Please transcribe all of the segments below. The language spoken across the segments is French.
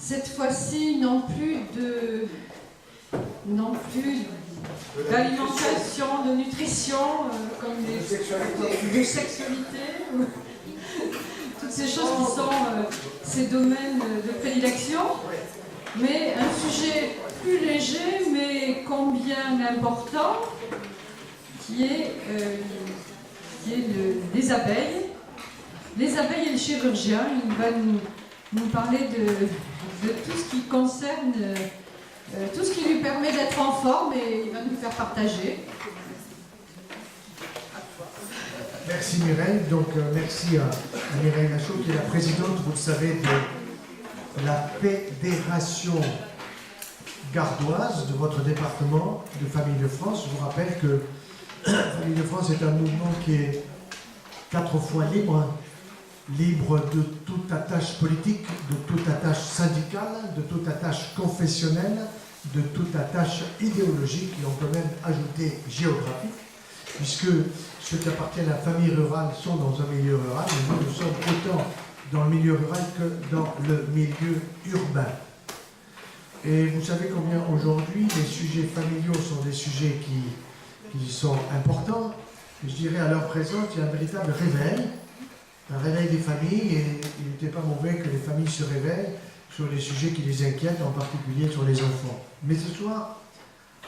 Cette fois-ci, non plus d'alimentation, de nutrition, comme de sexualité, toutes ces choses qui sont ces domaines de prédilection, mais un sujet plus léger, mais combien important, qui est les abeilles. Les abeilles et le chirurgien. Il va nous parler de tout ce qui concerne, tout ce qui lui permet d'être en forme, et il va nous faire partager. Merci Mireille. Donc merci à Mireille Lachaud, qui est la présidente, vous le savez, de la Fédération gardoise de votre département de Famille de France. Je vous rappelle que Famille de France est un mouvement qui est 4 fois libre de toute attache politique, de toute attache syndicale, de toute attache confessionnelle, de toute attache idéologique, et on peut même ajouter géographique, puisque ceux qui appartiennent à la famille rurale sont dans un milieu rural, et nous sommes autant dans le milieu rural que dans le milieu urbain. Et vous savez combien aujourd'hui les sujets familiaux sont des sujets qui sont importants. Je dirais à l'heure présente, il y a un véritable réveil, un réveil des familles, et il n'était pas mauvais que les familles se réveillent sur les sujets qui les inquiètent, en particulier sur les enfants. Mais ce soir,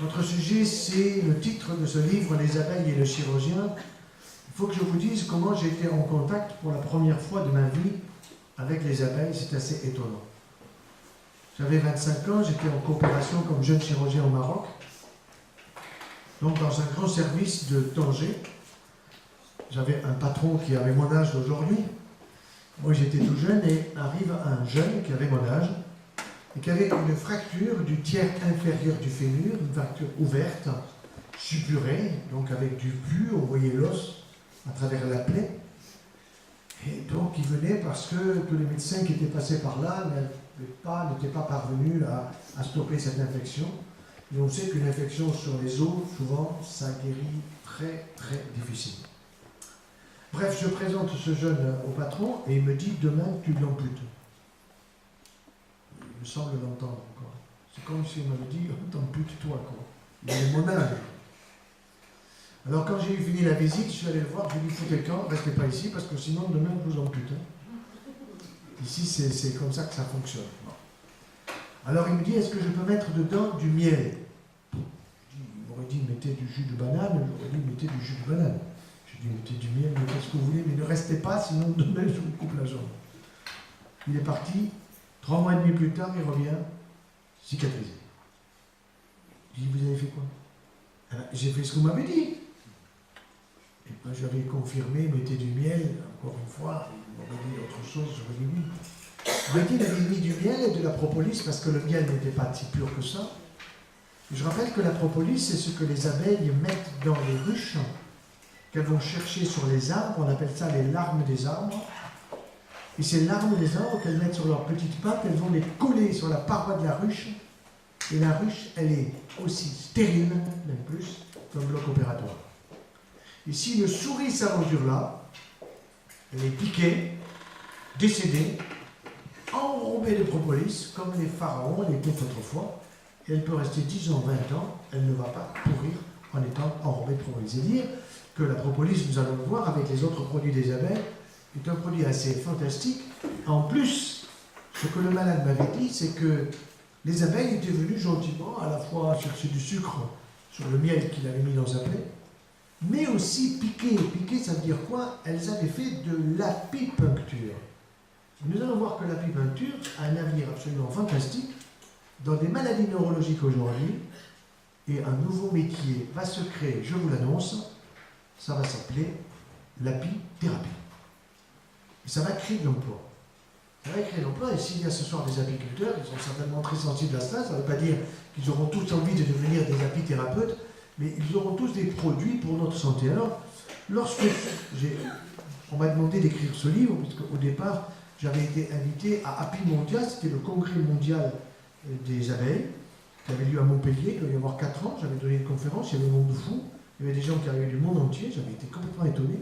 notre sujet, c'est le titre de ce livre, Les abeilles et le chirurgien. Il faut que je vous dise comment j'ai été en contact pour la première fois de ma vie avec les abeilles. C'est assez étonnant. J'avais 25 ans, j'étais en coopération comme jeune chirurgien au Maroc, donc dans un grand service de Tanger. J'avais un patron qui avait mon âge d'aujourd'hui. Moi, j'étais tout jeune, et arrive un jeune qui avait mon âge et qui avait une fracture du tiers inférieur du fémur, une fracture ouverte, suppurée, donc avec du pus, on voyait l'os à travers la plaie. Et donc, il venait parce que tous les médecins qui étaient passés par là n'étaient pas parvenus à stopper cette infection. Et on sait qu'une infection sur les os, souvent, ça guérit très, très difficile. Bref, je présente ce jeune au patron, et il me dit, demain, tu l'amputes. Il me semble l'entendre encore. C'est comme si on m'avait dit, t'amputes toi, quoi. Il est mon âge. Alors, quand j'ai eu fini la visite, je suis allé le voir, je lui ai dit, foutez le camp, restez pas ici, parce que sinon, demain, je vous ampute. Ici, c'est comme ça que ça fonctionne. Alors, il me dit, est-ce que je peux mettre dedans du miel? Il m'aurait dit, mettez du jus de banane. J'aurais dit, mettez du jus de banane. Je lui ai dit, mettez du miel, mais qu'est-ce que vous voulez, mais ne restez pas, sinon demain, je vous coupe la jambe. Il est parti. 3 mois et demi plus tard, il revient cicatrisé. Je lui ai dit, vous avez fait quoi? J'ai fait ce que vous m'avez dit. Et puis j'avais confirmé, mettez du miel, encore une fois, il m'aurait dit autre chose, j'aurais dit oui. Il m'a dit, il avait mis du miel et de la propolis, parce que le miel n'était pas si pur que ça. Je rappelle que la propolis, c'est ce que les abeilles mettent dans les ruches, qu'elles vont chercher sur les arbres, on appelle ça les larmes des arbres. Et ces larmes des arbres qu'elles mettent sur leurs petites pattes, elles vont les coller sur la paroi de la ruche. Et la ruche, elle est aussi stérile, même plus, qu'un bloc opératoire. Et si une souris s'aventure là, elle est piquée, décédée, enrobée de propolis, comme les pharaons l'étaient autrefois, et elle peut rester 10 ans, 20 ans, elle ne va pas pourrir en étant enrobée de propolis. C'est-à-dire que la propolis, nous allons le voir avec les autres produits des abeilles, est un produit assez fantastique. En plus, ce que le malade m'avait dit, c'est que les abeilles étaient venues gentiment, à la fois chercher du sucre sur le miel qu'il avait mis dans sa plaie, mais aussi piquer. Piquer, ça veut dire quoi? Elles avaient fait de l'apipuncture. Nous allons voir que l'apipuncture a un avenir absolument fantastique dans des maladies neurologiques aujourd'hui, et un nouveau métier va se créer, je vous l'annonce, ça va s'appeler l'apithérapie. Et ça va créer de l'emploi. Ça va créer de l'emploi, et s'il y a ce soir des apiculteurs, ils sont certainement très sensibles à cela, ça ne veut pas dire qu'ils auront tous envie de devenir des apithérapeutes, mais ils auront tous des produits pour notre santé. Alors, on m'a demandé d'écrire ce livre, parce qu'au départ, j'avais été invité à Api Mondial, c'était le congrès mondial des abeilles, qui avait lieu à Montpellier, il doit y avoir 4 ans, j'avais donné une conférence, il y avait un monde fou, il y avait des gens qui arrivaient du monde entier, j'avais été complètement étonné.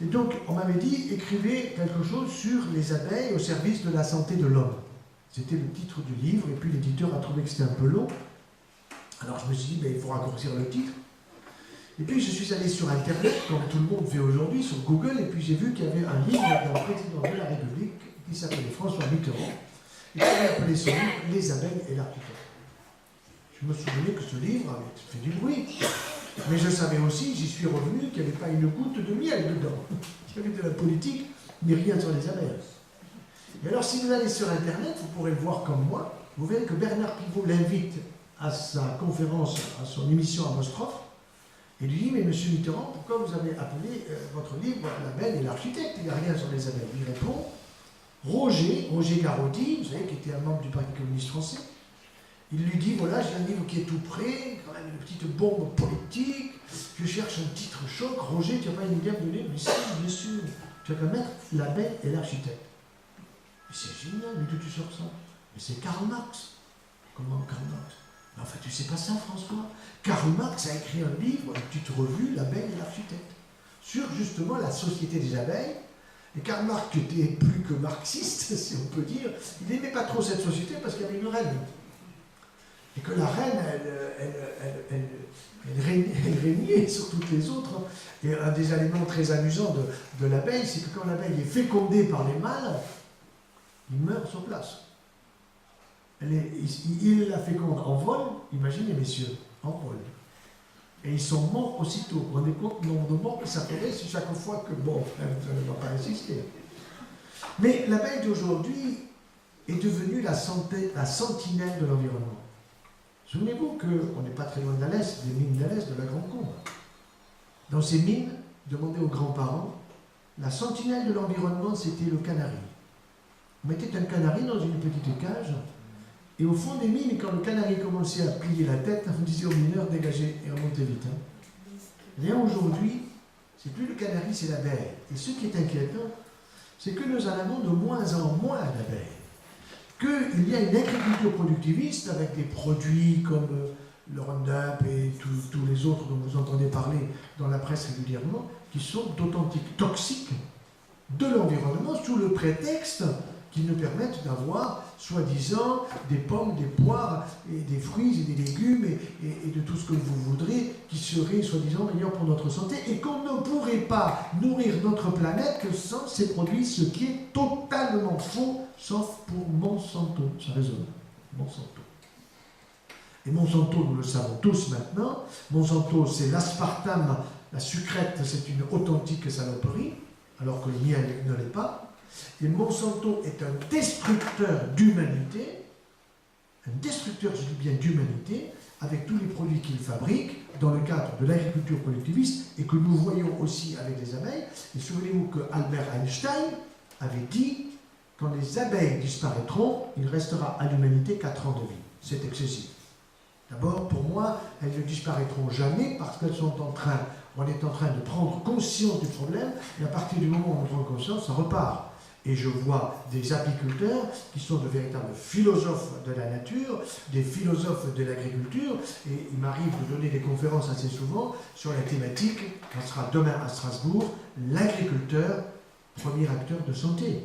Et donc, on m'avait dit, écrivez quelque chose sur les abeilles au service de la santé de l'homme. C'était le titre du livre, et puis l'éditeur a trouvé que c'était un peu long. Alors je me suis dit, ben, il faut raccourcir le titre. Et puis je suis allé sur Internet, comme tout le monde fait aujourd'hui, sur Google, et puis j'ai vu qu'il y avait un livre d'un président de la République qui s'appelait François Mitterrand, et qui avait appelé son livre « Les abeilles et l'architecte ». Je me souvenais que ce livre avait fait du bruit, mais je savais aussi, j'y suis revenu, qu'il n'y avait pas une goutte de miel dedans. Il y avait de la politique, mais rien sur les abeilles. Et alors si vous allez sur Internet, vous pourrez le voir comme moi, vous verrez que Bernard Pivot l'invite à sa conférence, à son émission Apostrophe, et lui dit, mais monsieur Mitterrand, pourquoi vous avez appelé votre livre L'abeille et l'architecte? Il n'y a rien sur les abeilles. Il répond, Roger Garotti, vous savez, qui était un membre du Parti communiste français, il lui dit, voilà, j'ai un livre qui est tout prêt, quand même une petite bombe politique, je cherche un titre choc. Roger, tu n'as pas une idée à me donner? Mais si, bien sûr, tu vas pas mettre L'abeille et l'architecte. Mais c'est génial, mais d'où tu sors ça? Mais c'est Karl Marx. Comment Karl Marx? Mais enfin, tu sais pas ça, François? Karl Marx a écrit un livre, une petite revue, L'abeille et l'architecte, sur justement la société des abeilles. Et Karl Marx, qui était plus que marxiste, si on peut dire, il n'aimait pas trop cette société parce qu'il y avait une reine. Et que la reine, elle régnait sur toutes les autres. Et un des éléments très amusants de l'abeille, c'est que quand l'abeille est fécondée par les mâles, il meurt sur place. Il la féconde en vol, imaginez messieurs, en vol. Et ils sont morts aussitôt. Vous vous rendez compte le nombre de morts que ça ferait si chaque fois que, bon, ça ne va pas insister. Mais l'abeille d'aujourd'hui est devenue la sentinelle de l'environnement. Souvenez-vous qu'on n'est pas très loin d'Alès, des mines d'Alès, de la Grande Combe. Dans ces mines, demandez aux grands-parents, la sentinelle de l'environnement, c'était le canari. On mettait un canari dans une petite cage, et au fond des mines, quand le canari commençait à plier la tête, on disait aux mineurs, dégagez et remontez vite. Et aujourd'hui, c'est plus le canari, c'est l'abeille. Et ce qui est inquiétant, c'est que nous en avons de moins en moins d'abeilles. Qu'il y a une agriculture productiviste avec des produits comme le Roundup et tous les autres dont vous entendez parler dans la presse régulièrement, qui sont d'authentiques toxiques de l'environnement sous le prétexte qu'ils nous permettent d'avoir, soi-disant, des pommes, des poires, et des fruits et des légumes et de tout ce que vous voudrez, qui seraient, soi-disant, meilleurs pour notre santé, et qu'on ne pourrait pas nourrir notre planète que sans ces produits, ce qui est totalement faux, sauf pour Monsanto. Ça résonne. Monsanto. Et Monsanto, nous le savons tous maintenant, Monsanto, c'est l'aspartame, la sucrète, c'est une authentique saloperie, alors que le miel ne l'est pas. Et Monsanto est un destructeur d'humanité, un destructeur, je dis bien d'humanité, avec tous les produits qu'il fabrique dans le cadre de l'agriculture productiviste et que nous voyons aussi avec les abeilles. Et souvenez-vous que Albert Einstein avait dit, quand les abeilles disparaîtront, il restera à l'humanité 4 ans de vie. C'est excessif. D'abord, pour moi, elles ne disparaîtront jamais parce qu'elles sont on est en train de prendre conscience du problème, et à partir du moment où on prend conscience, ça repart. Et je vois des apiculteurs qui sont de véritables philosophes de la nature, des philosophes de l'agriculture, et il m'arrive de donner des conférences assez souvent sur la thématique, ça sera demain à Strasbourg, l'agriculteur, premier acteur de santé.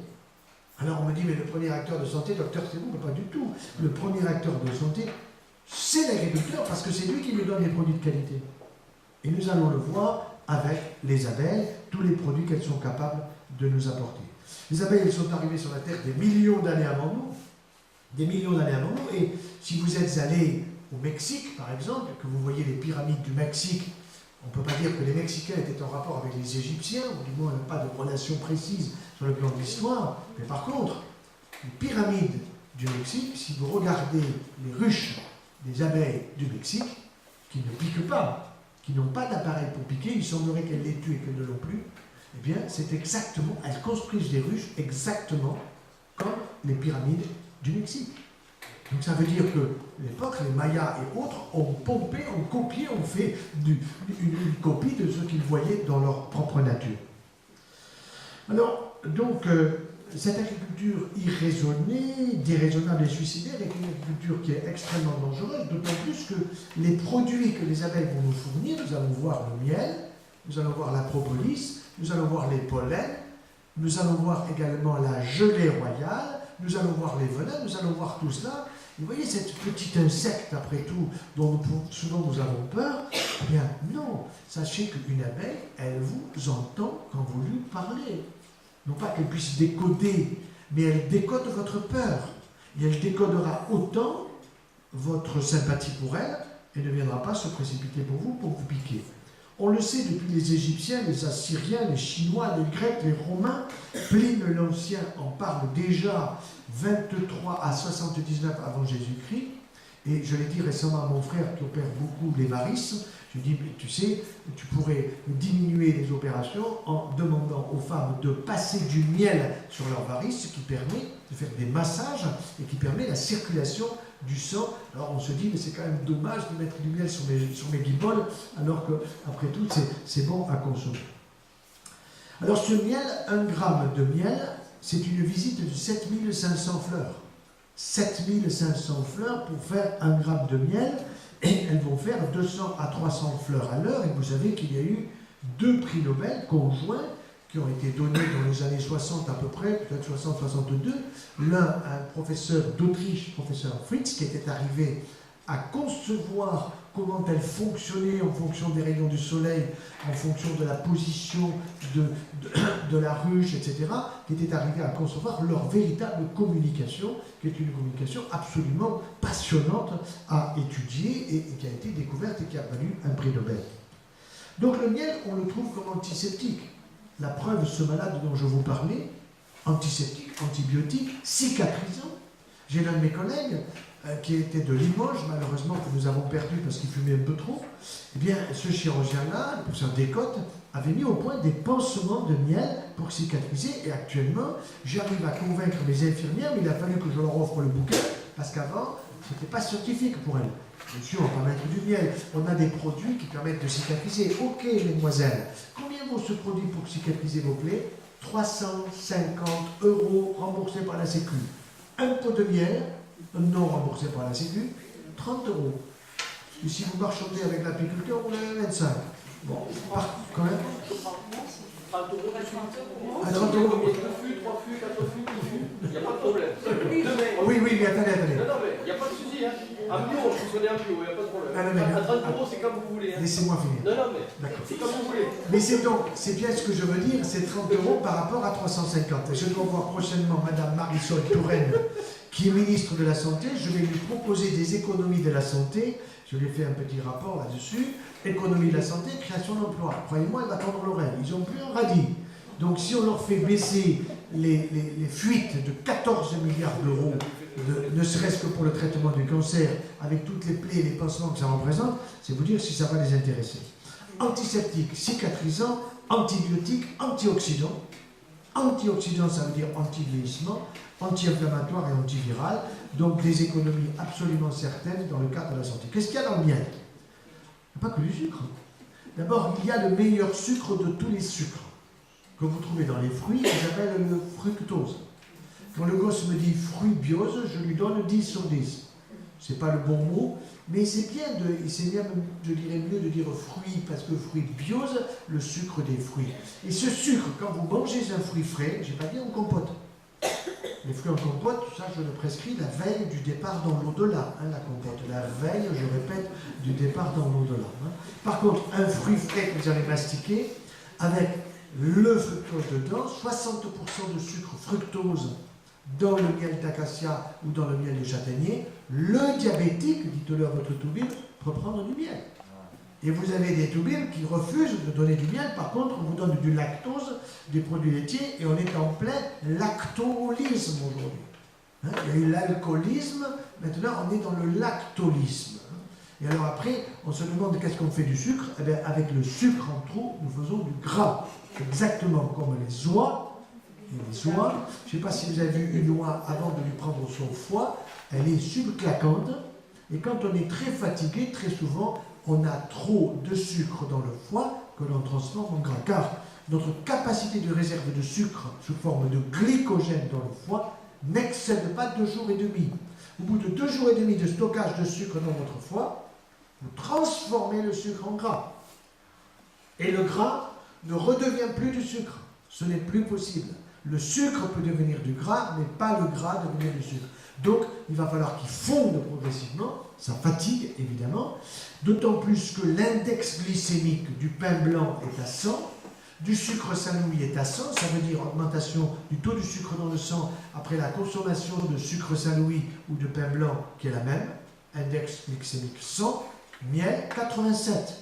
Alors on me dit, mais le premier acteur de santé, docteur, c'est vous? Mais pas du tout. Le premier acteur de santé, c'est l'agriculteur, parce que c'est lui qui nous donne les produits de qualité. Et nous allons le voir avec les abeilles, tous les produits qu'elles sont capables de nous apporter. Les abeilles, elles sont arrivées sur la Terre des millions d'années avant nous. Des millions d'années avant nous. Et si vous êtes allé au Mexique, par exemple, que vous voyez les pyramides du Mexique, on ne peut pas dire que les Mexicains étaient en rapport avec les Égyptiens, ou du moins pas de relation précise sur le plan de l'histoire. Mais par contre, les pyramides du Mexique, si vous regardez les ruches des abeilles du Mexique, qui ne piquent pas, qui n'ont pas d'appareil pour piquer, il semblerait qu'elles les tuent et qu'elles ne l'ont plus, eh bien, c'est exactement, elles construisent des ruches exactement comme les pyramides du Mexique. Donc ça veut dire que l'époque, les Mayas et autres ont pompé, ont copié, ont fait une copie de ce qu'ils voyaient dans leur propre nature. Alors, donc, cette agriculture irraisonnée, déraisonnable et suicidaire est une agriculture qui est extrêmement dangereuse, d'autant plus que les produits que les abeilles vont nous fournir, nous allons voir le miel, nous allons voir la propolis, nous allons voir les pollens, nous allons voir également la gelée royale, nous allons voir les venins, nous allons voir tout cela. Et vous voyez cette petite insecte, après tout, dont souvent nous avons peur. Eh bien, non. Sachez qu'une abeille, elle vous entend quand vous lui parlez. Non pas qu'elle puisse décoder, mais elle décode votre peur. Et elle décodera autant votre sympathie pour elle et ne viendra pas se précipiter pour vous piquer. On le sait depuis les Égyptiens, les Assyriens, les Chinois, les Grecs, les Romains. Pline l'Ancien en parle déjà 23 à 79 avant Jésus-Christ. Et je l'ai dit récemment à mon frère qui opère beaucoup les varices. Je lui ai dit, tu sais, tu pourrais diminuer les opérations en demandant aux femmes de passer du miel sur leurs varices, ce qui permet de faire des massages et qui permet la circulation du sang. Alors on se dit, mais c'est quand même dommage de mettre du miel sur mes guiboles, alors que, après tout, c'est bon à consommer. Alors ce miel, 1 gramme de miel, c'est une visite de 7500 fleurs. 7500 fleurs pour faire 1 gramme de miel, et elles vont faire 200 à 300 fleurs à l'heure. Et vous savez qu'il y a eu 2 prix Nobel conjoints qui ont été donnés dans les années 60 à peu près, peut-être 60-62. L'un, un professeur d'Autriche, professeur Fritz, qui était arrivé à concevoir comment elles fonctionnaient en fonction des rayons du soleil, en fonction de la position de la ruche, etc., qui était arrivé à concevoir leur véritable communication, qui est une communication absolument passionnante à étudier et qui a été découverte et qui a valu un prix Nobel. Donc le miel, on le trouve comme antiseptique. La preuve, ce malade dont je vous parlais, antiseptique, antibiotique, cicatrisant. J'ai l'un de mes collègues qui était de Limoges, malheureusement que nous avons perdu parce qu'il fumait un peu trop. Eh bien, ce chirurgien-là, le professeur Descotes, avait mis au point des pansements de miel pour cicatriser. Et actuellement, j'arrive à convaincre les infirmières, mais il a fallu que je leur offre le bouquin, parce qu'avant, ce n'était pas scientifique pour elles. Bien sûr, on va mettre du miel. On a des produits qui permettent de cicatriser. Ok, mesdemoiselles, combien vaut ce produit pour cicatriser vos plaies? 350 € remboursés par la Sécu. Un pot de miel, non remboursé par la Sécu, 30 €. Et si vous marchandez avec l'apiculteur, on est à 25. Bon, quand même. 30 €. À 30 €. 2 fûts, 3 fûts, 4 fûts, 10 fûts, il n'y a pas de problème. Oui, mais attendez. Non, mais il n'y a pas de souci. Hein. En bio, on fonctionne en bio, il n'y a pas de problème. À 30 €, c'est comme vous voulez. Hein. Laissez-moi finir. Non, mais c'est comme vous voulez. Mais c'est bien ce que je veux dire, c'est 30 € par rapport à 350. Et je dois voir prochainement Madame Marisol Touraine, qui est ministre de la Santé. Je vais lui proposer des économies de la santé. Je lui ai fait un petit rapport là-dessus. Économie de la santé, création d'emplois. Croyez-moi, elle va tendre l'oreille. Ils n'ont plus un radis. Donc si on leur fait baisser les fuites de 14 milliards d'euros, ne serait-ce que pour le traitement du cancer, avec toutes les plaies et les pansements que ça représente, c'est vous dire si ça va les intéresser. Antiseptique, cicatrisant, antibiotique, antioxydant. Antioxydant, ça veut dire anti-vieillissement, anti-inflammatoire et antiviral. Donc des économies absolument certaines dans le cadre de la santé. Qu'est-ce qu'il y a dans le miel? Il n'y a pas que du sucre. D'abord, il y a le meilleur sucre de tous les sucres que vous trouvez dans les fruits, qui s'appelle le fructose. Quand le gosse me dit fruit-biose, je lui donne 10 sur 10. C'est pas le bon mot, mais c'est bien, je dirais mieux de dire fruit, parce que fruit-biose, le sucre des fruits. Et ce sucre, quand vous mangez un fruit frais, j'ai pas dit en compote. Les fruits en compote, ça je le prescris la veille du départ dans l'au-delà, hein, la compote. La veille, je répète, du départ dans l'au-delà. Hein. Par contre, un fruit frais que vous allez mastiquer, avec le fructose dedans, 60% de sucre fructose dans le miel d'acacia ou dans le miel de châtaignier, le diabétique, dites-le à votre toubib, peut prendre du miel. Et vous avez des toubibs qui refusent de donner du miel, par contre on vous donne du lactose, des produits laitiers, et on est en plein lactolisme aujourd'hui. Hein, il y a eu l'alcoolisme, maintenant on est dans le lactolisme. Et alors après, on se demande qu'est-ce qu'on fait du sucre. Eh bien, avec le sucre en trop, nous faisons du gras. Exactement comme les oies. Je ne sais pas si vous avez vu une oie avant de lui prendre son foie, elle est subclaquante. Et quand on est très fatigué, très souvent, on a trop de sucre dans le foie que l'on transforme en gras. Car notre capacité de réserve de sucre sous forme de glycogène dans le foie n'excède pas 2 jours et demi. Au bout de 2 jours et demi de stockage de sucre dans votre foie, vous transformez le sucre en gras. Et le gras ne redevient plus du sucre. Ce n'est plus possible. Le sucre peut devenir du gras, mais pas le gras devenir du sucre. Donc, il va falloir qu'il fonde progressivement. Ça fatigue, évidemment. D'autant plus que l'index glycémique du pain blanc est à 100. Du sucre sanoui est à 100, ça veut dire augmentation du taux du sucre dans le sang après la consommation de sucre sanoui ou de pain blanc qui est la même, index glycémique 100, miel 87,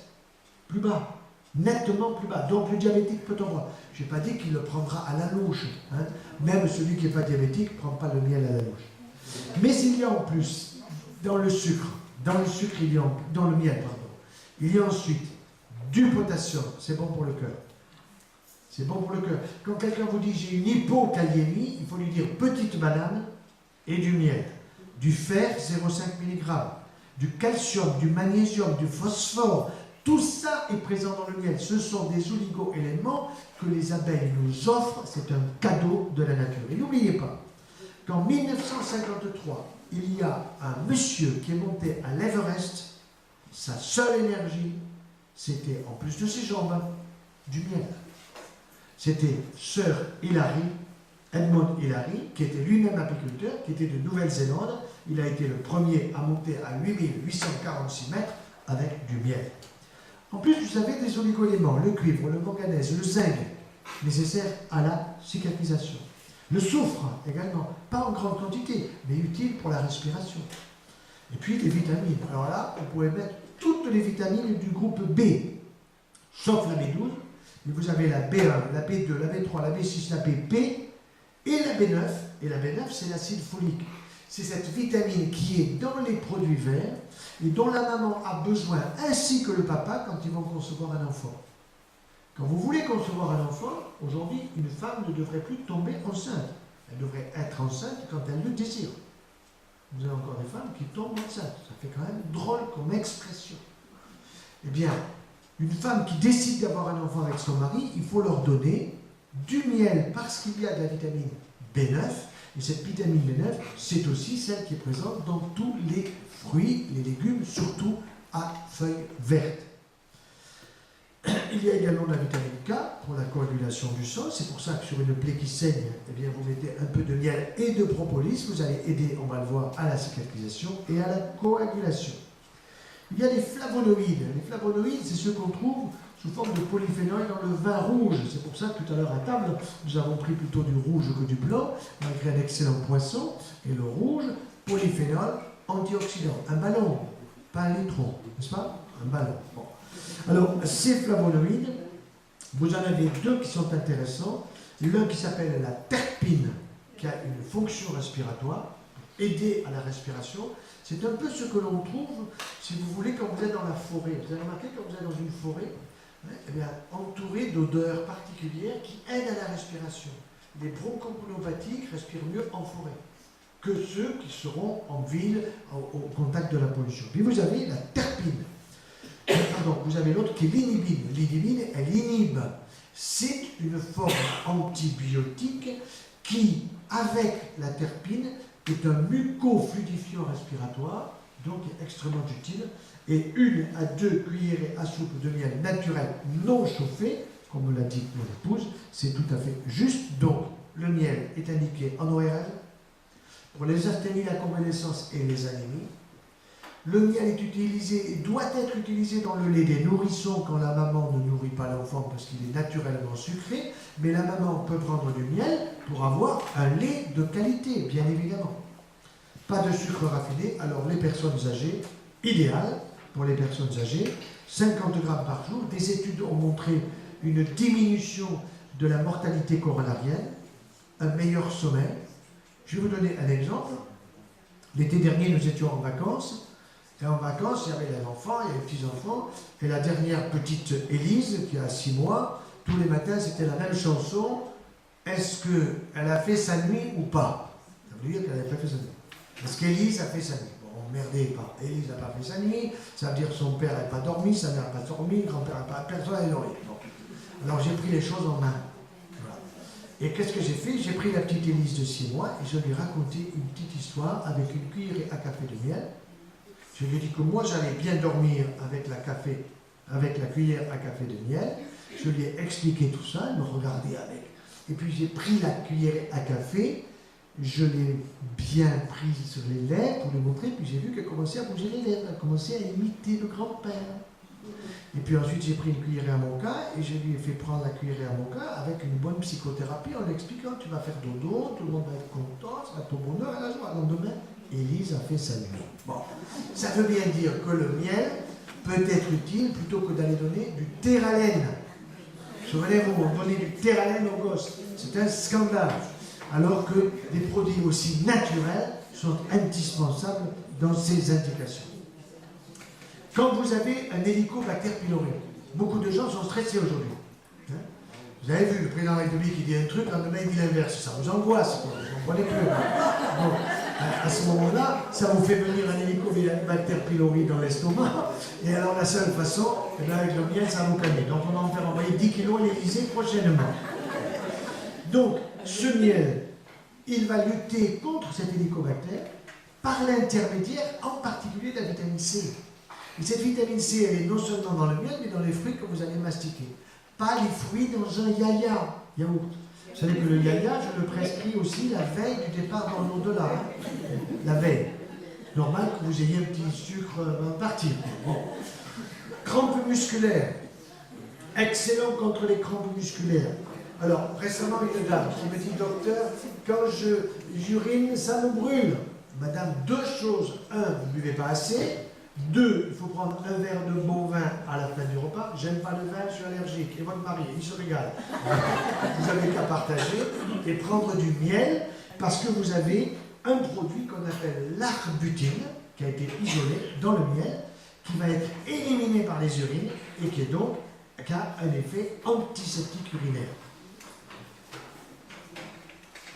plus bas, nettement plus bas. Donc le diabétique peut en boire. Je n'ai pas dit qu'il le prendra à la louche, hein. Même celui qui n'est pas diabétique ne prend pas le miel à la louche. Mais il y a en plus, dans le sucre, dans le miel, pardon, il y a ensuite du potassium, c'est bon pour le cœur. C'est bon pour le cœur. Quand quelqu'un vous dit j'ai une hypokaliémie, il faut lui dire petite banane et du miel. Du fer, 0,5 mg. Du calcium, du magnésium, du phosphore. Tout ça est présent dans le miel. Ce sont des oligo-éléments que les abeilles nous offrent. C'est un cadeau de la nature. Et n'oubliez pas qu'en 1953, il y a un monsieur qui est monté à l'Everest. Sa seule énergie, c'était, en plus de ses jambes, du miel. C'était Sir Hillary, Edmund Hillary, qui était lui-même apiculteur, qui était de Nouvelle-Zélande. Il a été le premier à monter à 8846 mètres avec du miel. En plus, vous avez des oligo-éléments, le cuivre, le manganèse, le zinc, nécessaires à la cicatrisation. Le soufre également, pas en grande quantité, mais utile pour la respiration. Et puis les vitamines. Alors là, on pourrait mettre toutes les vitamines du groupe B, sauf la B12. Mais vous avez la B1, la B2, la B3, la B6, la BP et la B9. Et la B9, c'est l'acide folique. C'est cette vitamine qui est dans les produits verts et dont la maman a besoin, ainsi que le papa, quand ils vont concevoir un enfant. Quand vous voulez concevoir un enfant, aujourd'hui, une femme ne devrait plus tomber enceinte. Elle devrait être enceinte quand elle le désire. Vous avez encore des femmes qui tombent enceintes. Ça fait quand même drôle comme expression. Eh bien, une femme qui décide d'avoir un enfant avec son mari, il faut leur donner du miel parce qu'il y a de la vitamine B9. Et cette vitamine B9, c'est aussi celle qui est présente dans tous les fruits, les légumes, surtout à feuilles vertes. Il y a également la vitamine K pour la coagulation du sang. C'est pour ça que sur une plaie qui saigne, eh bien, vous mettez un peu de miel et de propolis. Vous allez aider, on va le voir, à la cicatrisation et à la coagulation. Il y a les flavonoïdes. Les flavonoïdes, c'est ceux qu'on trouve sous forme de polyphénol dans le vin rouge. C'est pour ça que tout à l'heure à table, nous avons pris plutôt du rouge que du blanc, malgré un excellent poisson. Et le rouge, polyphénol, antioxydant. Un ballon, pas un litron, n'est-ce pas? Un ballon. Bon. Alors, ces flavonoïdes, vous en avez deux qui sont intéressants. L'un qui s'appelle la terpine, qui a une fonction respiratoire, aider à la respiration. C'est un peu ce que l'on trouve, si vous voulez, quand vous êtes dans la forêt. Vous avez remarqué, quand vous êtes dans une forêt, eh bien, entouré d'odeurs particulières qui aident à la respiration. Les bronchopneumatiques respirent mieux en forêt que ceux qui seront en ville, au contact de la pollution. Puis vous avez la terpine. Pardon, vous avez l'autre qui est l'inhibine. L'inhibine, elle inhibe. C'est une forme antibiotique qui, avec la terpine, est un mucofluidifiant respiratoire, donc extrêmement utile, et 1 à 2 cuillerées à soupe de miel naturel non chauffé, comme me l'a dit mon épouse, c'est tout à fait juste. Donc, le miel est indiqué en ORL pour les asthénies, la convalescence et les anémies. Le miel est utilisé et doit être utilisé dans le lait des nourrissons quand la maman ne nourrit pas l'enfant parce qu'il est naturellement sucré, mais la maman peut prendre du miel pour avoir un lait de qualité, bien évidemment. Pas de sucre raffiné, alors les personnes âgées, idéal pour les personnes âgées, 50 grammes par jour. Des études ont montré une diminution de la mortalité coronarienne, un meilleur sommeil. Je vais vous donner un exemple. L'été dernier, nous étions en vacances. Et en vacances, il y avait les enfants, il y avait les petits-enfants, et la dernière petite Élise, qui a 6 mois, tous les matins, c'était la même chanson. Est-ce qu'elle a fait sa nuit ou pas? Ça veut dire qu'elle n'avait pas fait sa nuit. Est-ce qu'Élise a fait sa nuit? Bon, merdez pas. Élise n'a pas fait sa nuit, ça veut dire que son père n'a pas dormi, sa mère n'a pas dormi, grand-père n'a pas, personne n'a dormi. Bon. Alors j'ai pris les choses en main. Voilà. Et qu'est-ce que j'ai fait? J'ai pris la petite Élise de 6 mois et je lui ai raconté une petite histoire avec une cuillerée à café de miel. Je lui ai dit que moi j'allais bien dormir avec la cuillère à café de miel. Je lui ai expliqué tout ça, elle me regardait avec et puis j'ai pris la cuillère à café, je l'ai bien prise sur les lèvres pour lui montrer, puis j'ai vu qu'elle commençait à bouger les lèvres, elle commençait à imiter le grand-père. Et puis ensuite j'ai pris une cuillère à moka et je lui ai fait prendre la cuillère à moka avec une bonne psychothérapie en lui expliquant tu vas faire dodo, tout le monde va être content, ça va être au bonheur et la joie. Le lendemain, Élise a fait sa nuit. Bon, ça veut bien dire que le miel peut être utile plutôt que d'aller donner du Theralène. Souvenez-vous, on donnait du Theralène aux gosses. C'est un scandale. Alors que des produits aussi naturels sont indispensables dans ces indications. Quand vous avez un Helicobacter pylori, beaucoup de gens sont stressés aujourd'hui. Hein? Vous avez vu, le président de la République il dit un truc, le lendemain il dit l'inverse. Ça vous angoisse, quoi. Vous ne comprenez plus. Donc, à ce moment-là, ça vous fait venir un Helicobacter pylori dans l'estomac. Et alors la seule façon, eh bien, avec le miel, ça va vous calmer. Donc on va en faire envoyer 10 kilos à l'Élysée prochainement. Donc, ce miel, il va lutter contre cet Helicobacter par l'intermédiaire, en particulier de la vitamine C. Et cette vitamine C, elle est non seulement dans le miel, mais dans les fruits que vous allez mastiquer. Pas les fruits dans un yaourt. Vous savez que le yaya, je le prescris aussi la veille du départ dans l'au-delà. Hein. La veille. Normal que vous ayez un petit sucre avant de partir. Bon. Crampes musculaires. Excellent contre les crampes musculaires. Alors, récemment, une dame qui me dit, docteur, quand j'urine, ça me brûle. Madame, deux choses. Un, vous ne buvez pas assez. Deux, il faut prendre un verre de bon vin à la fin du repas. J'aime pas le vin, je suis allergique. Et votre mari, il se régale. Vous avez qu'à partager et prendre du miel parce que vous avez un produit qu'on appelle l'arbutine qui a été isolé dans le miel, qui va être éliminé par les urines et qui a un effet antiseptique urinaire.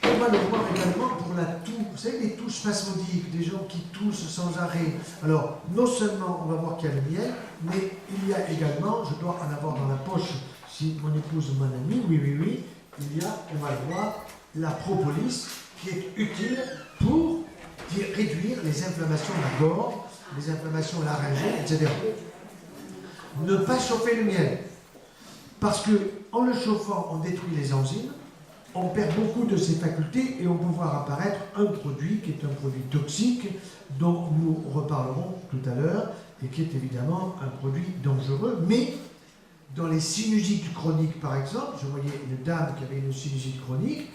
On va le voir également pour la toux. Vous savez, les toux spasmodiques, des gens qui toussent sans arrêt. Alors, non seulement on va voir qu'il y a le miel, mais il y a également, je dois en avoir dans la poche, si mon épouse m'en a mis, oui, il y a, on va le voir, la propolis, qui est utile pour réduire les inflammations de la gorge, les inflammations laryngées, etc. Ne pas chauffer le miel, parce qu'en le chauffant, on détruit les enzymes, on perd beaucoup de ses facultés et on peut voir apparaître un produit qui est un produit toxique dont nous reparlerons tout à l'heure et qui est évidemment un produit dangereux. Mais dans les sinusites chroniques par exemple, je voyais une dame qui avait une sinusite chronique,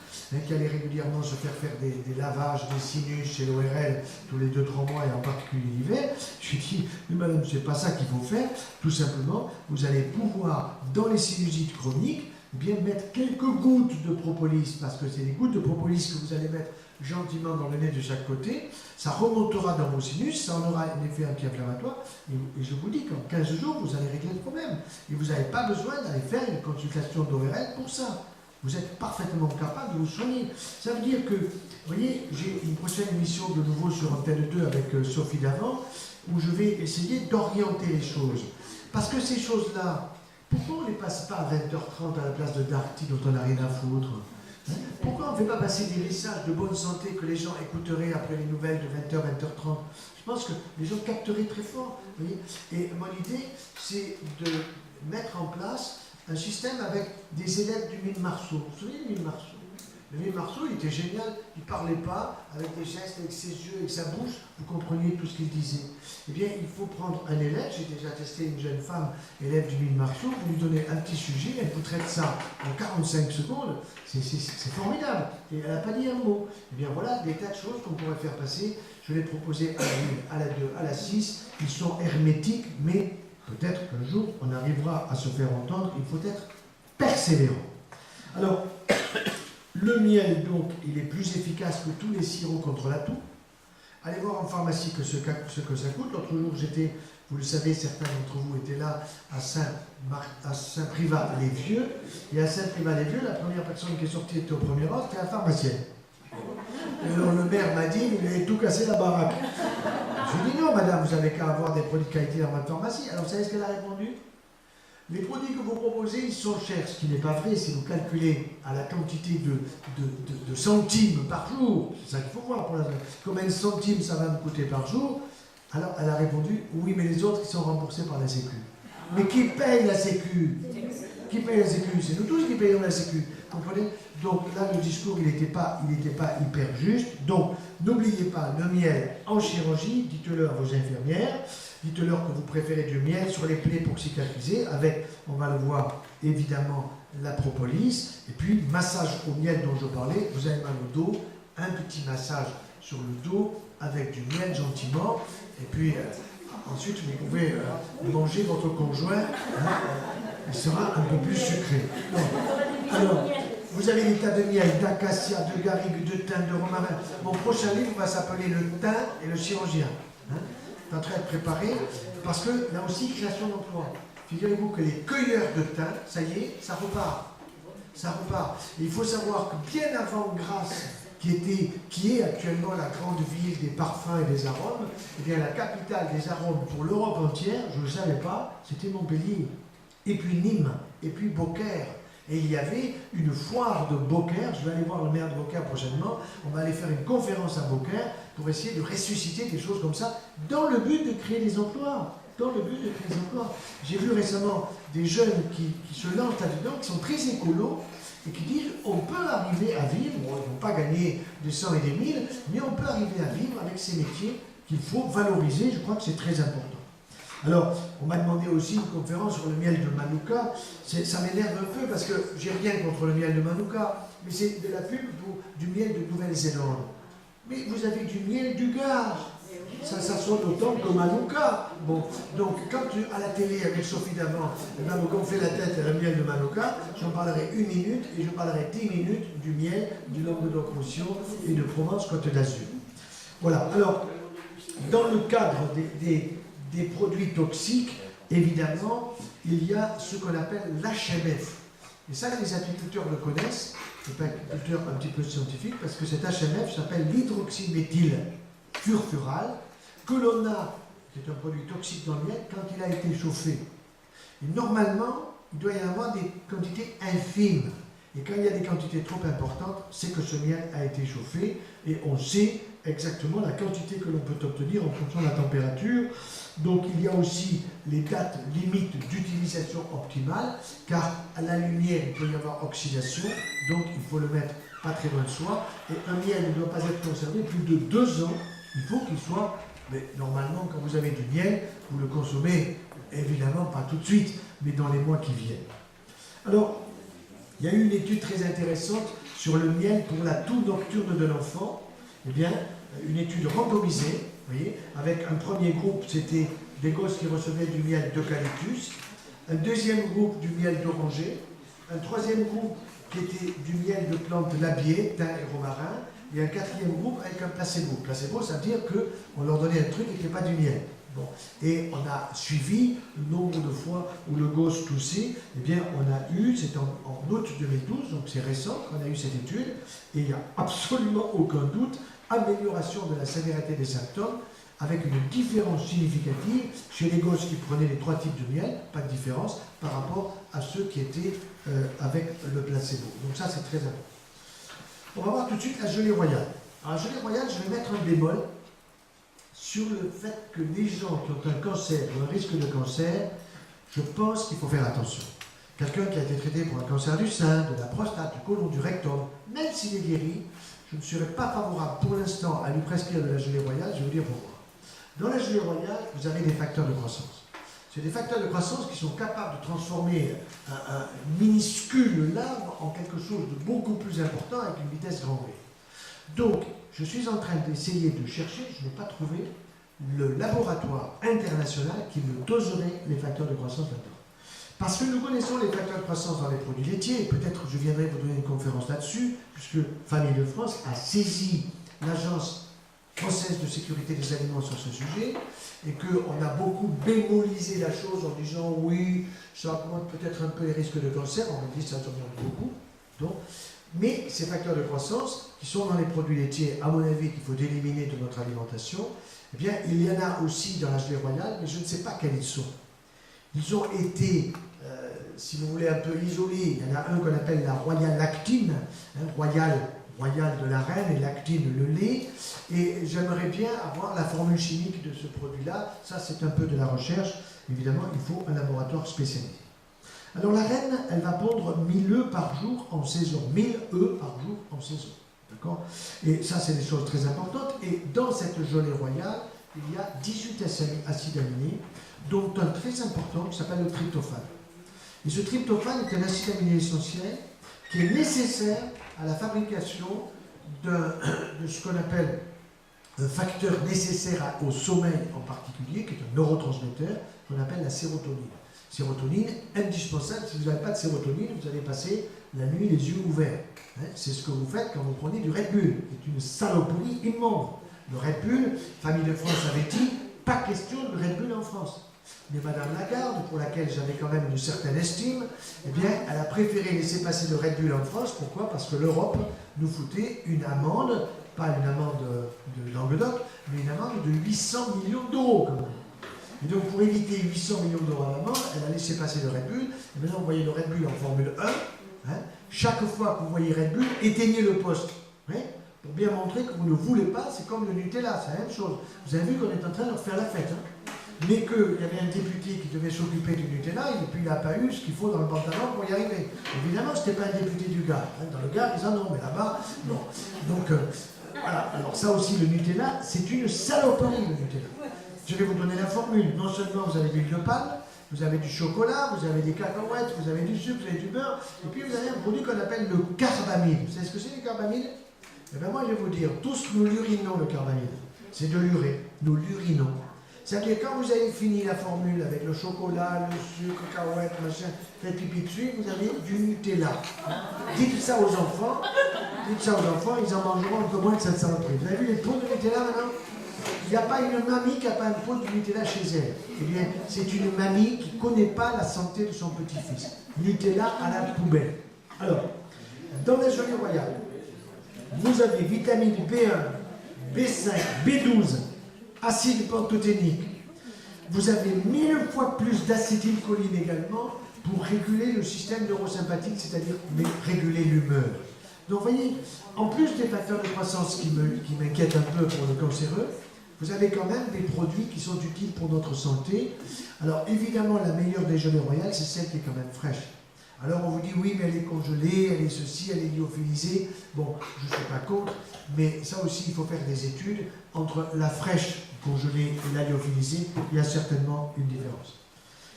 qui allait régulièrement se faire des lavages des sinus chez l'ORL tous les 2-3 mois et en particulier l'hiver. Je lui ai dit, mais madame, c'est pas ça qu'il faut faire. Tout simplement, vous allez pouvoir, dans les sinusites chroniques, bien mettre quelques gouttes de propolis, parce que c'est des gouttes de propolis que vous allez mettre gentiment dans le nez de chaque côté, ça remontera dans vos sinus, ça en aura un effet anti-inflammatoire, et je vous dis qu'en 15 jours, vous allez régler le problème. Et vous n'avez pas besoin d'aller faire une consultation d'ORL pour ça. Vous êtes parfaitement capable de vous soigner. Ça veut dire que, vous voyez, j'ai une prochaine émission de nouveau sur Antenne 2 avec Sophie Davant, où je vais essayer d'orienter les choses. Parce que ces choses-là, pourquoi on ne les passe pas à 20h30 à la place de Darty dont on n'a rien à foutre? Pourquoi on ne fait pas passer des messages de bonne santé que les gens écouteraient après les nouvelles de 20h, 20h30? Je pense que les gens capteraient très fort. Vous voyez. Et mon idée, c'est de mettre en place un système avec des élèves du Mine Marceau. Vous vous souvenez du Mine Marceau? Le Mine Marceau, il était génial, il ne parlait pas, avec des gestes, avec ses yeux, avec sa bouche, vous compreniez tout ce qu'il disait. Eh bien, il faut prendre un élève, j'ai déjà testé une jeune femme, élève du Mine Marceau, vous lui donnez un petit sujet, elle vous traite ça en 45 secondes, c'est formidable, et elle n'a pas dit un mot. Eh bien voilà, des tas de choses qu'on pourrait faire passer, je l'ai proposé à la 1, à la 2, à la 6, ils sont hermétiques, mais peut-être qu'un jour, on arrivera à se faire entendre, il faut être persévérant. Alors, le miel, donc, il est plus efficace que tous les sirops contre la toux. Allez voir en pharmacie ce que ça coûte. L'autre jour, j'étais, vous le savez, certains d'entre vous étaient là à Saint-Privat-les-Vieux. Et à Saint-Privat-les-Vieux, la première personne qui est sortie était au premier rang, c'était la pharmacienne. Et alors le maire m'a dit, vous avez tout cassé la baraque. Je lui ai dit, non, madame, vous n'avez qu'à avoir des produits de qualité dans votre pharmacie. Alors, vous savez ce qu'elle a répondu? Les produits que vous proposez, ils sont chers, ce qui n'est pas vrai si vous calculez à la quantité de centimes par jour. C'est ça qu'il faut voir pour la... Combien de centimes ça va me coûter par jour? Alors elle a répondu, oui, mais les autres, ils sont remboursés par la Sécu. Mais qui paye la Sécu? qui paye la sécu? C'est nous tous qui payons la sécu. Comprenez? Donc là, le discours, il n'était pas hyper juste. Donc, n'oubliez pas, le miel en chirurgie, dites-le à vos infirmières, dites-leur que vous préférez du miel sur les plaies pour cicatriser, avec, on va le voir, évidemment, la propolis, et puis massage au miel dont je parlais. Vous avez mal au dos, un petit massage sur le dos avec du miel gentiment, et puis ensuite vous pouvez manger votre conjoint, hein, il sera un peu plus sucré. Donc, alors, vous avez des tas de miel, d'acacia, de garrigue, de thym, de romarin. Mon prochain livre va s'appeler Le thym et le chirurgien. Hein, c'est en train de préparer, parce que là aussi, création d'emploi. Figurez-vous que les cueilleurs de thym, ça y est, ça repart. Ça repart. Et il faut savoir que bien avant Grasse, qui est actuellement la grande ville des parfums et des arômes, eh bien la capitale des arômes pour l'Europe entière, je ne le savais pas, c'était Montpellier. Et puis Nîmes, et puis Beaucaire. Et il y avait une foire de Beaucaire, je vais aller voir le maire de Beaucaire prochainement, on va aller faire une conférence à Beaucaire pour essayer de ressusciter des choses comme ça, dans le but de créer des emplois. J'ai vu récemment des jeunes qui se lancent là-dedans, qui sont très écolos, et qui disent on peut arriver à vivre, ils ne vont pas gagner des 100 et des 1000, mais on peut arriver à vivre avec ces métiers qu'il faut valoriser, je crois que c'est très important. Alors, on m'a demandé aussi une conférence sur le miel de Manuka, ça m'énerve un peu parce que j'ai rien contre le miel de Manuka, mais c'est de la pub pour du miel de Nouvelle-Zélande. Mais vous avez du miel du Gard. Ça sonne autant que Manuka. Bon, donc quand à la télé avec Sophie Davant, elle va me gonfler la tête à le miel de Manuka, j'en parlerai 1 minute et je parlerai 10 minutes du miel du Languedoc-Roussillon et de Provence-Côte d'Azur. Voilà, alors, dans le cadre des produits toxiques, évidemment, il y a ce qu'on appelle l'HMF. Et ça, les apiculteurs le connaissent, les apiculteurs un petit peu scientifiques, parce que cet HMF s'appelle l'hydroxyméthyle furfural, que l'on a, c'est un produit toxique dans le miel, quand il a été chauffé. Et normalement, il doit y avoir des quantités infimes. Et quand il y a des quantités trop importantes, c'est que ce miel a été chauffé, et on sait exactement la quantité que l'on peut obtenir en fonction de la température. Donc il y a aussi les dates limites d'utilisation optimale, car à la lumière, il peut y avoir oxydation, donc il faut le mettre pas très loin de soi, et un miel ne doit pas être conservé plus de 2 ans. Il faut qu'il soit, mais normalement, quand vous avez du miel, vous le consommez, évidemment, pas tout de suite, mais dans les mois qui viennent. Alors, il y a eu une étude très intéressante sur le miel pour la toux nocturne de l'enfant. Eh bien, une étude randomisée, vous voyez, avec un premier groupe, c'était des gosses qui recevaient du miel d'eucalyptus, un deuxième groupe du miel d'oranger, un troisième groupe qui était du miel de plantes labiées, thym et romarin, et un quatrième groupe avec un placebo. Placebo, ça veut dire qu'on leur donnait un truc et qu'il n'y ait pas du miel. Bon. Et on a suivi le nombre de fois où le gosse toussait. Eh bien, on a eu, c'est en août 2012, donc c'est récent qu'on a eu cette étude, et il n'y a absolument aucun doute, amélioration de la sévérité des symptômes, avec une différence significative chez les gosses qui prenaient les 3 types de miel, pas de différence, par rapport à ceux qui étaient avec le placebo. Donc ça, c'est très important. On va voir tout de suite la gelée royale. Alors, la gelée royale, je vais mettre un bémol sur le fait que les gens qui ont un cancer ou un risque de cancer, je pense qu'il faut faire attention. Quelqu'un qui a été traité pour un cancer du sein, de la prostate, du côlon, du rectum, même s'il est guéri, je ne serais pas favorable pour l'instant à lui prescrire de la gelée royale, je vais vous dire pourquoi. Dans la gelée royale, vous avez des facteurs de croissance. C'est des facteurs de croissance qui sont capables de transformer un minuscule larve en quelque chose de beaucoup plus important avec une vitesse grand V. Donc, je suis en train d'essayer de chercher, je n'ai pas trouvé le laboratoire international qui me doserait les facteurs de croissance là-dedans. Parce que nous connaissons les facteurs de croissance dans les produits laitiers, et peut-être je viendrai vous donner une conférence là-dessus, puisque Famille de France a saisi l'Agence française de sécurité des aliments sur ce sujet, et qu'on a beaucoup bémolisé la chose en disant oui, ça augmente peut-être un peu les risques de cancer, on me dit ça augmente beaucoup. Donc, mais ces facteurs de croissance, qui sont dans les produits laitiers, à mon avis, qu'il faut éliminer de notre alimentation, eh bien, il y en a aussi dans la gelée royale, mais je ne sais pas quels ils sont. Ils ont été, si vous voulez, un peu isolés. Il y en a un qu'on appelle la royale lactine, hein, royale de la reine et lactine le lait. Et j'aimerais bien avoir la formule chimique de ce produit-là. Ça, c'est un peu de la recherche. Évidemment, il faut un laboratoire spécialisé. Alors la reine, elle va pondre 1000 œufs par jour en saison. 1000 œufs par jour en saison. D'accord? Et ça, c'est des choses très importantes. Et dans cette gelée royale, il y a 18 acides aminés, dont un très important qui s'appelle le tryptophane. Et ce tryptophane est un acide aminé essentiel qui est nécessaire à la fabrication de ce qu'on appelle un facteur nécessaire au sommeil en particulier, qui est un neurotransmetteur, qu'on appelle la sérotonine. Sérotonine, indispensable. Si vous n'avez pas de sérotonine, vous allez passer la nuit les yeux ouverts. Hein, c'est ce que vous faites quand vous prenez du Red Bull. C'est une saloperie immonde. Le Red Bull, Famille de France avait dit, pas question de Red Bull en France. Mais Madame Lagarde, pour laquelle j'avais quand même une certaine estime, eh bien, elle a préféré laisser passer le Red Bull en France. Pourquoi? Parce que l'Europe nous foutait une amende, pas une amende de Languedoc, mais une amende de 800 millions d'euros quand même. Et donc, pour éviter 800 millions d'euros d'amende, elle a laissé passer le Red Bull. Et maintenant, vous voyez le Red Bull en Formule 1. Hein, chaque fois que vous voyez Red Bull, éteignez le poste. Hein, pour bien montrer que vous ne voulez pas, c'est comme le Nutella, c'est la même chose. Vous avez vu qu'on est en train de refaire la fête. Hein, mais qu'il y avait un député qui devait s'occuper du Nutella, et puis il n'a pas eu ce qu'il faut dans le pantalon pour y arriver. Évidemment, ce n'était pas un député du Gard. Hein, dans le Gard, ils en ont, mais là-bas, non. Donc, voilà. Alors ça aussi, le Nutella, c'est une saloperie, le Nutella. Je vais vous donner la formule. Non seulement vous avez de l'huile de palme, vous avez du chocolat, vous avez des cacahuètes, vous avez du sucre, vous avez du beurre, et puis vous avez un produit qu'on appelle le carbamide. Vous savez ce que c'est le carbamide? Eh bien moi je vais vous dire, tous nous l'urinons le carbamide. C'est de l'urée, nous l'urinons. C'est-à-dire quand vous avez fini la formule avec le chocolat, le sucre, cacahuètes, machin, faites pipi dessus, vous avez du Nutella. Dites ça aux enfants, ils en mangeront un peu moins que cette saloperie. Vous avez vu les pots de Nutella maintenant? Il n'y a pas une mamie qui n'a pas un pot de Nutella chez elle. Eh bien, c'est une mamie qui ne connaît pas la santé de son petit-fils. Nutella à la poubelle. Alors, dans la gelée royale, vous avez vitamine B1, B5, B12, acide pantothénique. Vous avez 1000 fois plus d'acétylcholine également pour réguler le système neurosympathique, c'est-à-dire réguler l'humeur. Donc, vous voyez, en plus des facteurs de croissance qui m'inquiètent un peu pour le cancéreux, vous avez quand même des produits qui sont utiles pour notre santé. Alors, évidemment, la meilleure des gelées royales, c'est celle qui est quand même fraîche. Alors, on vous dit, oui, mais elle est congelée, elle est ceci, elle est lyophilisée. Bon, je ne suis pas contre, mais ça aussi, il faut faire des études. Entre la fraîche congelée et la lyophilisée, il y a certainement une différence.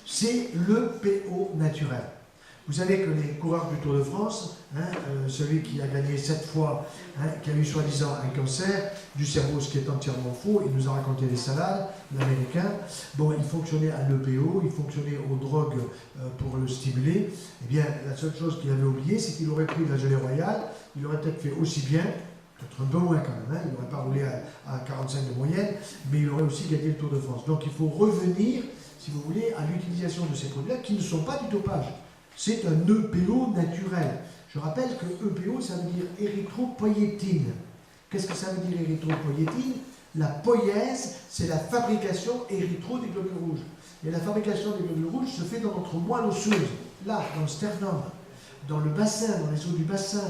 C'est le PO naturel. Vous savez que les coureurs du Tour de France, hein, celui qui a gagné 7 fois, hein, qui a eu soi-disant un cancer du cerveau, ce qui est entièrement faux, il nous a raconté des salades, l'américain. Bon, il fonctionnait à l'EPO, il fonctionnait aux drogues pour le stimuler. Eh bien, la seule chose qu'il avait oublié, c'est qu'il aurait pris la gelée royale, il aurait peut-être fait aussi bien, peut-être un peu moins quand même, hein, il n'aurait pas roulé à 45 de moyenne, mais il aurait aussi gagné le Tour de France. Donc il faut revenir, si vous voulez, à l'utilisation de ces produits-là qui ne sont pas du dopage. C'est un EPO naturel. Je rappelle que EPO, ça veut dire érythropoïétine. Qu'est-ce que ça veut dire érythropoïétine? La poïèse, c'est la fabrication érythro des globules rouges. Et la fabrication des globules rouges se fait dans notre moelle osseuse, là, dans le sternum, dans le bassin, dans les os du bassin,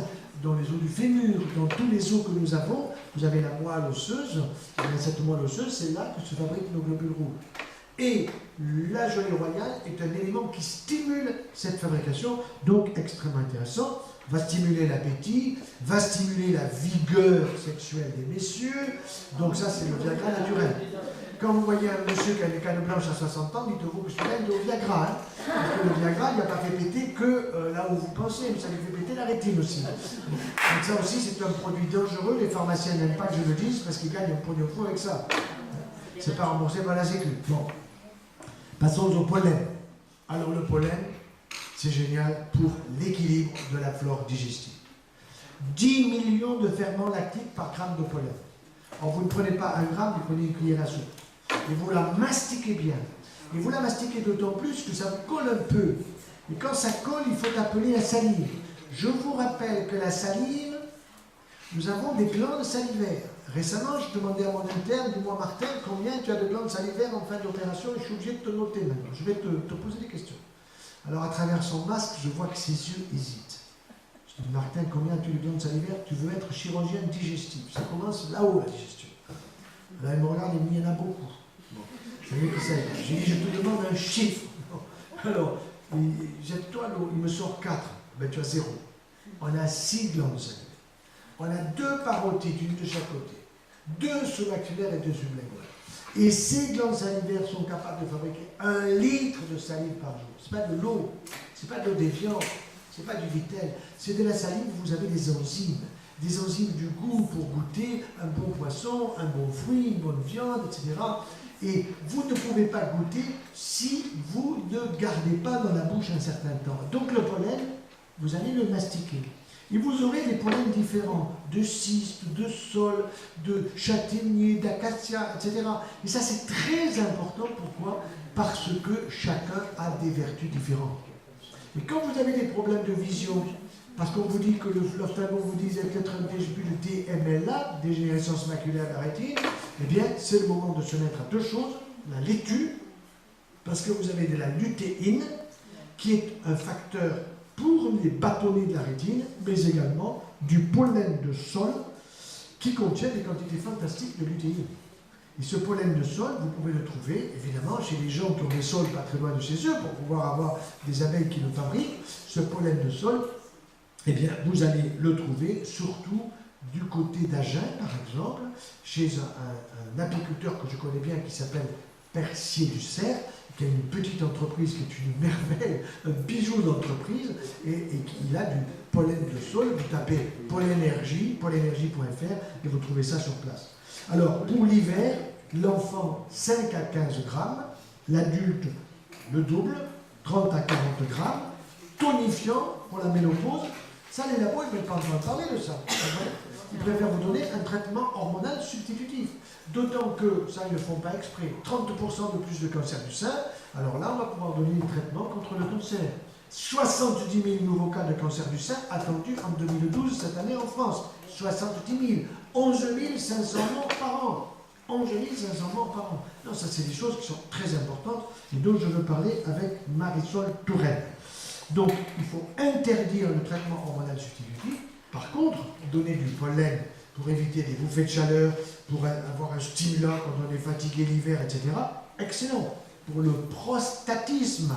dans les os du fémur, dans tous les os que nous avons. Vous avez la moelle osseuse, et dans cette moelle osseuse, c'est là que se fabriquent nos globules rouges. Et la gelée royale est un élément qui stimule cette fabrication, donc extrêmement intéressant, va stimuler l'appétit, va stimuler la vigueur sexuelle des messieurs, donc ça c'est le Viagra naturel. Quand vous voyez un monsieur qui a des cannes blanches à 60 ans, dites-vous que celui-là il est au Viagra, hein, parce que le Viagra il n'a pas fait péter que là où vous pensez, mais ça lui fait péter la rétine aussi. Donc ça aussi c'est un produit dangereux, les pharmaciens n'aiment pas que je le dise, parce qu'ils gagnent un pognon fou avec ça. C'est pas remboursé par la Sécu. Bon. Passons au pollen. Alors le pollen, c'est génial pour l'équilibre de la flore digestive. 10 millions de ferments lactiques par gramme de pollen. Alors vous ne prenez pas 1 gramme, vous prenez une cuillère à soupe. Et vous la mastiquez bien. Et vous la mastiquez d'autant plus que ça vous colle un peu. Et quand ça colle, il faut appeler la salive. Je vous rappelle que la salive, nous avons des glandes salivaires. Récemment, je demandais à mon interne, dis-moi Martin, combien tu as de glandes salivaires en fin d'opération et je suis obligé de te noter maintenant. Je vais te poser des questions. Alors à travers son masque, je vois que ses yeux hésitent. Je dis Martin, combien as-tu de glandes salivaires? Tu veux être chirurgien digestif. Ça commence là-haut la digestion. Là il me regarde et il y en a beaucoup. Bon. Je lui dis, je te demande un chiffre. Alors, Jette-toi l'eau, il me sort 4. Ben, tu as 0. On a 6 glandes salivaires. On a 2 parotides, une de chaque côté. 2 sous-maxillaires et 2 sublinguales. Et ces glandes salivaires sont capables de fabriquer 1 litre de salive par jour. Ce n'est pas de l'eau, ce n'est pas de l'eau des viandes, ce n'est pas du vitel, c'est de la salive, vous avez des enzymes du goût pour goûter un bon poisson, un bon fruit, une bonne viande, etc. Et vous ne pouvez pas goûter si vous ne gardez pas dans la bouche un certain temps. Donc le pollen, vous allez le mastiquer. Et vous aurez des pollens différents, de cyste, de sol, de châtaignier, d'acacia, etc. Et ça c'est très important, pourquoi? Parce que chacun a des vertus différentes. Et quand vous avez des problèmes de vision, parce qu'on vous dit que l'ophtalmo vous dit peut-être un début de DMLA, dégénérescence maculaire de la rétine, eh bien c'est le moment de se mettre à 2 choses, la laitue, parce que vous avez de la lutéine, qui est un facteur pour les bâtonnets de la rétine, mais également du pollen de sol qui contient des quantités fantastiques de lutéine. Et ce pollen de sol, vous pouvez le trouver évidemment chez les gens qui ont des sols pas très loin de chez eux pour pouvoir avoir des abeilles qui le fabriquent. Ce pollen de sol, eh bien, vous allez le trouver surtout du côté d'Agen, par exemple, chez un apiculteur que je connais bien qui s'appelle Percier du Cerf, qui a une petite entreprise qui est une merveille, un bijou d'entreprise, et qui a du pollen de sol. Vous tapez pollenergie, pollenergie.fr, et vous trouvez ça sur place. Alors, pour l'hiver, l'enfant 5 à 15 grammes, l'adulte le double, 30 à 40 grammes, tonifiant pour la ménopause. Ça, les labos, ils ne veulent pas en parler de ça. Ils préfèrent vous donner un traitement hormonal substitutif. D'autant que, ça, ils ne font pas exprès, 30% de plus de cancer du sein. Alors là, on va pouvoir donner un traitement contre le cancer. 70 000 nouveaux cas de cancer du sein attendus en 2012, cette année en France. 70 000. 11 500 morts par an. 11 500 morts par an. Non, ça, c'est des choses qui sont très importantes et dont je veux parler avec Marisol Touraine. Donc, il faut interdire le traitement hormonal substitutif. Par contre, donner du pollen pour éviter des bouffées de chaleur, pour avoir un stimulant quand on est fatigué l'hiver, etc. Excellent. Pour le prostatisme.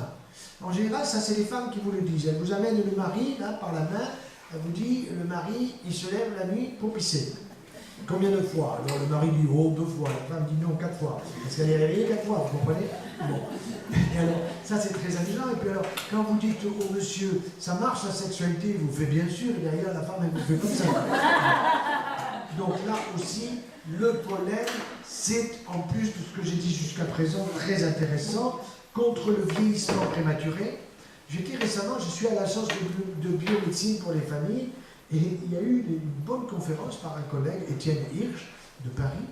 En général, ça c'est les femmes qui vous le disent. Elles vous amènent le mari, là, par la main, elle vous dit, le mari, il se lève la nuit pour pisser. Combien de fois? Alors le mari dit, oh, 2 fois. La femme dit non, 4 fois. Parce qu'elle est réveillée 4 fois, vous comprenez? Bon. Et alors, ça c'est très amusant. Et puis alors, quand vous dites au monsieur, ça marche la sexualité, vous faites bien sûr, et derrière la femme, elle vous fait comme ça. Donc là aussi, le pollen, c'est, en plus de ce que j'ai dit jusqu'à présent, très intéressant, contre le vieillissement prématuré. J'étais récemment, je suis à l'agence de biomédecine pour les familles, et il y a eu une bonne conférence par un collègue, Étienne Hirsch, de Paris,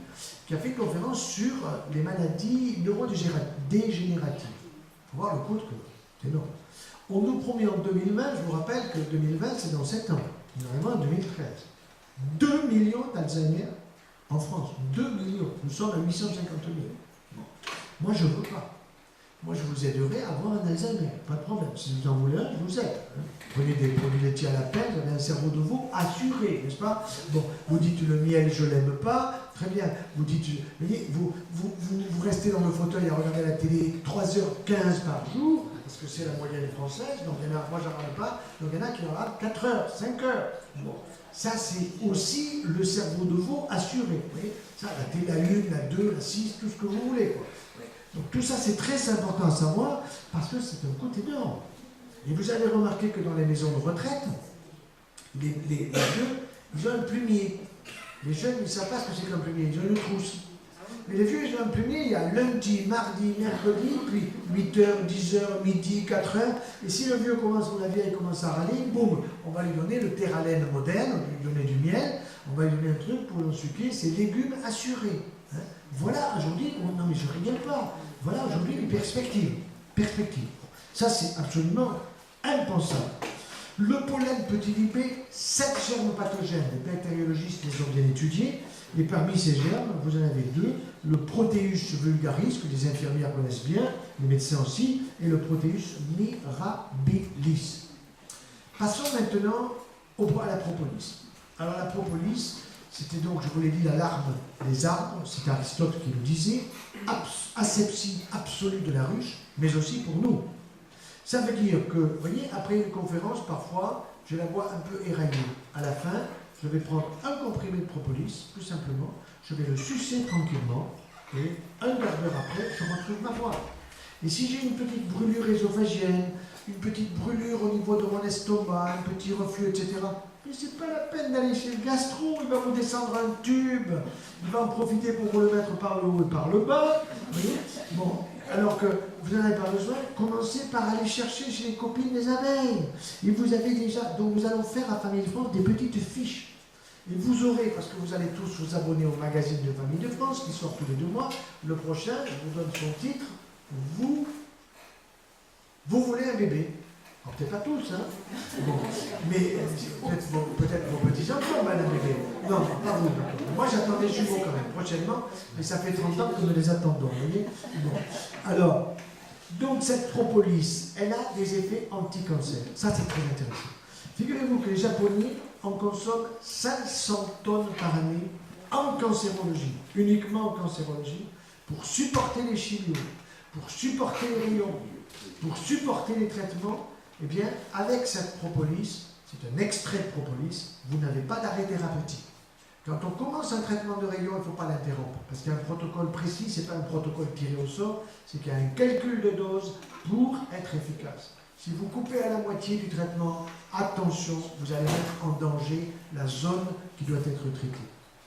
qui a fait une conférence sur les maladies neurodégénératives. Il faut voir le coup de cœur, c'est énorme. On nous promet en 2020, je vous rappelle que 2020 c'est dans 7 ans, normalement en 2013. 2 millions d'Alzheimer en France, 2 millions, nous sommes à 850 000. Bon. Moi je ne veux pas. Moi je vous aiderai à avoir un Alzheimer, pas de problème. Si vous en voulez un, je vous aide. Prenez des produits laitiers à la pelle, vous avez un cerveau de veau assuré, n'est-ce pas? Bon, vous dites le miel, je ne l'aime pas, très bien. Vous dites, vous restez dans le fauteuil à regarder la télé 3h15 par jour, parce que c'est la moyenne française, donc il y en a, moi j'en râle pas, donc il y en a qui en râlent 4 heures, 5 heures. Bon. Ça, c'est aussi le cerveau de veau assuré. Vous voyez, ça, la T, la 1, la 2, la 6, tout ce que vous voulez. Quoi. Donc tout ça, c'est très important à savoir parce que c'est un coût énorme. Et vous avez remarqué que dans les maisons de retraite, les vieux, ils ont un plumier. Les jeunes, ils ne savent pas ce que c'est qu'un plumier, ils ont une trousse. Mais les vieux, ils ont un plumier, il y a lundi, mardi, mercredi, puis 8h, 10h, midi, 4h. Et si le vieux commence, ou la vieille commence à râler, boum, on va lui donner le Terralène moderne, on va lui donner du miel, on va lui donner un truc pour l'ensuquer, c'est légumes assurés. Hein. Voilà, aujourd'hui, non mais je ne rigole pas, voilà aujourd'hui les perspectives. Ça, c'est absolument impensable. Le pollen peut inhiber 7 germes pathogènes. Les bactériologistes les ont bien étudiés. Et parmi ces germes, vous en avez 2. Le Proteus vulgaris, que les infirmières connaissent bien, les médecins aussi, et le Proteus mirabilis. Passons maintenant à la propolis. Alors la propolis, c'était donc, je vous l'ai dit, la larme des arbres. C'est Aristote qui le disait. Asepsie absolue de la ruche, mais aussi pour nous. Ça veut dire que, vous voyez, après une conférence, parfois, je la vois un peu éraillée. À la fin, je vais prendre un comprimé de propolis, tout simplement, je vais le sucer tranquillement, et un quart d'heure après, je retrouve ma voix. Et si j'ai une petite brûlure ésophagienne, une petite brûlure au niveau de mon estomac, un petit reflux, etc., mais c'est pas la peine d'aller chez le gastro, il va vous descendre un tube, il va en profiter pour vous le mettre par le haut et par le bas, vous voyez. Bon, alors que vous n'en avez pas besoin, commencez par aller chercher chez les copines des abeilles. Et vous avez déjà, donc nous allons faire à Famille de France des petites fiches. Et vous aurez, parce que vous allez tous vous abonner au magazine de Famille de France, qui sort tous les 2 mois, le prochain, je vous donne son titre, vous voulez un bébé. Alors peut-être pas tous, hein. Bon. Mais peut-être vos petits-enfants veulent un bébé. Non, pas vous. Moi j'attends des jumeaux quand même, prochainement, mais ça fait 30 ans que nous les attendons, vous voyez. Bon. Alors, donc cette propolis, elle a des effets anti-cancer. Ça c'est très intéressant. Figurez-vous que les Japonais en consomment 500 tonnes par année en cancérologie, uniquement en cancérologie, pour supporter les chimios, pour supporter les rayons, pour supporter les traitements. Eh bien, avec cette propolis, c'est un extrait de propolis, vous n'avez pas d'arrêt thérapeutique. Quand on commence un traitement de rayon, il ne faut pas l'interrompre, parce qu'il y a un protocole précis, ce n'est pas un protocole tiré au sort, c'est qu'il y a un calcul de dose pour être efficace. Si vous coupez à la moitié du traitement, attention, vous allez mettre en danger la zone qui doit être traitée.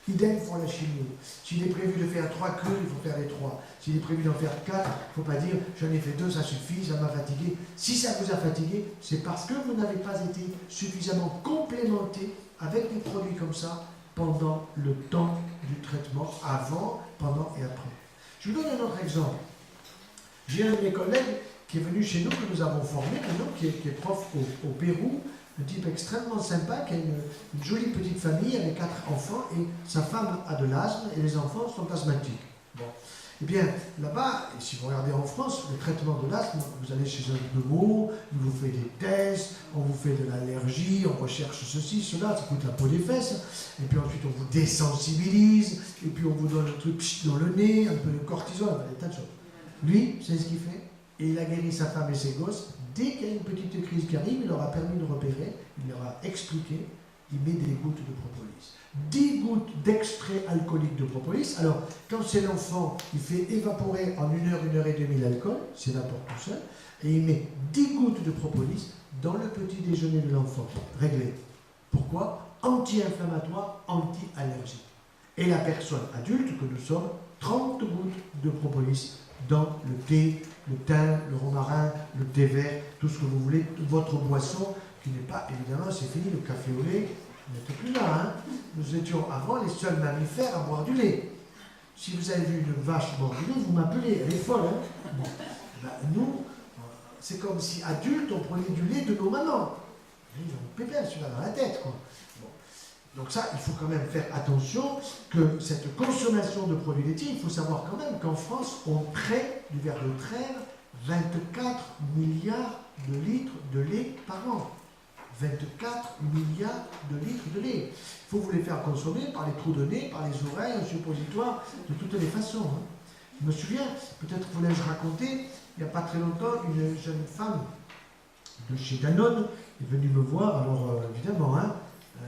Idem pour la chimio. S'il est prévu de faire 3 cures, il faut faire les 3. S'il est prévu d'en faire 4, il ne faut pas dire j'en ai fait 2, ça suffit, ça m'a fatigué. Si ça vous a fatigué, c'est parce que vous n'avez pas été suffisamment complémenté avec des produits comme ça pendant le temps du traitement, avant, pendant et après. Je vous donne un autre exemple. J'ai un de mes collègues qui est venu chez nous, que nous avons formé, maintenant, qui est prof au Pérou, un type extrêmement sympa, qui a une jolie petite famille avec 4 enfants, et sa femme a de l'asthme, et les enfants sont asthmatiques. Bon. Eh bien, là-bas, et si vous regardez en France, le traitement de l'asthme, vous allez chez un pneumo, il vous fait des tests, on vous fait de l'allergie, on recherche ceci, cela, ça coûte la peau des fesses, et puis ensuite on vous désensibilise, et puis on vous donne un truc dans le nez, un peu de cortisone, des tas de choses. Lui, c'est ce qu'il fait, et il a guéri sa femme et ses gosses. Dès qu'il y a une petite crise qui arrive, il leur a permis de repérer, il leur a expliqué, il met des gouttes de propolis. 10 gouttes d'extrait alcoolique de propolis. Alors, quand c'est l'enfant, il fait évaporer en 1 heure, 1 heure et demie l'alcool, s'évapore tout seul, et il met 10 gouttes de propolis dans le petit déjeuner de l'enfant. Réglé. Pourquoi? Anti-inflammatoire, anti-allergique. Et la personne adulte que nous sommes, 30 gouttes de propolis dans le thé, le thym, le romarin, le thé vert, tout ce que vous voulez, votre boisson, qui n'est pas, évidemment, c'est fini, le café au lait, vous n'êtes plus là, hein. Nous étions avant les seuls mammifères à boire du lait. Si vous avez vu une vache boire du lait, vous m'appelez, elle est folle, hein. Bon. Ben, nous, c'est comme si adultes, on prenait du lait de nos mamans. Ils ont une pépère, celui-là, dans la tête, quoi. Donc ça, il faut quand même faire attention que cette consommation de produits laitiers, il faut savoir quand même qu'en France, on traite du verre de trève 24 milliards de litres de lait par an. 24 milliards de litres de lait. Il faut vous les faire consommer par les trous de nez, par les oreilles, un suppositoire, de toutes les façons. Hein. Je me souviens, peut-être vous l'ai-je raconté, il n'y a pas très longtemps, une jeune femme de chez Danone est venue me voir, alors évidemment, hein,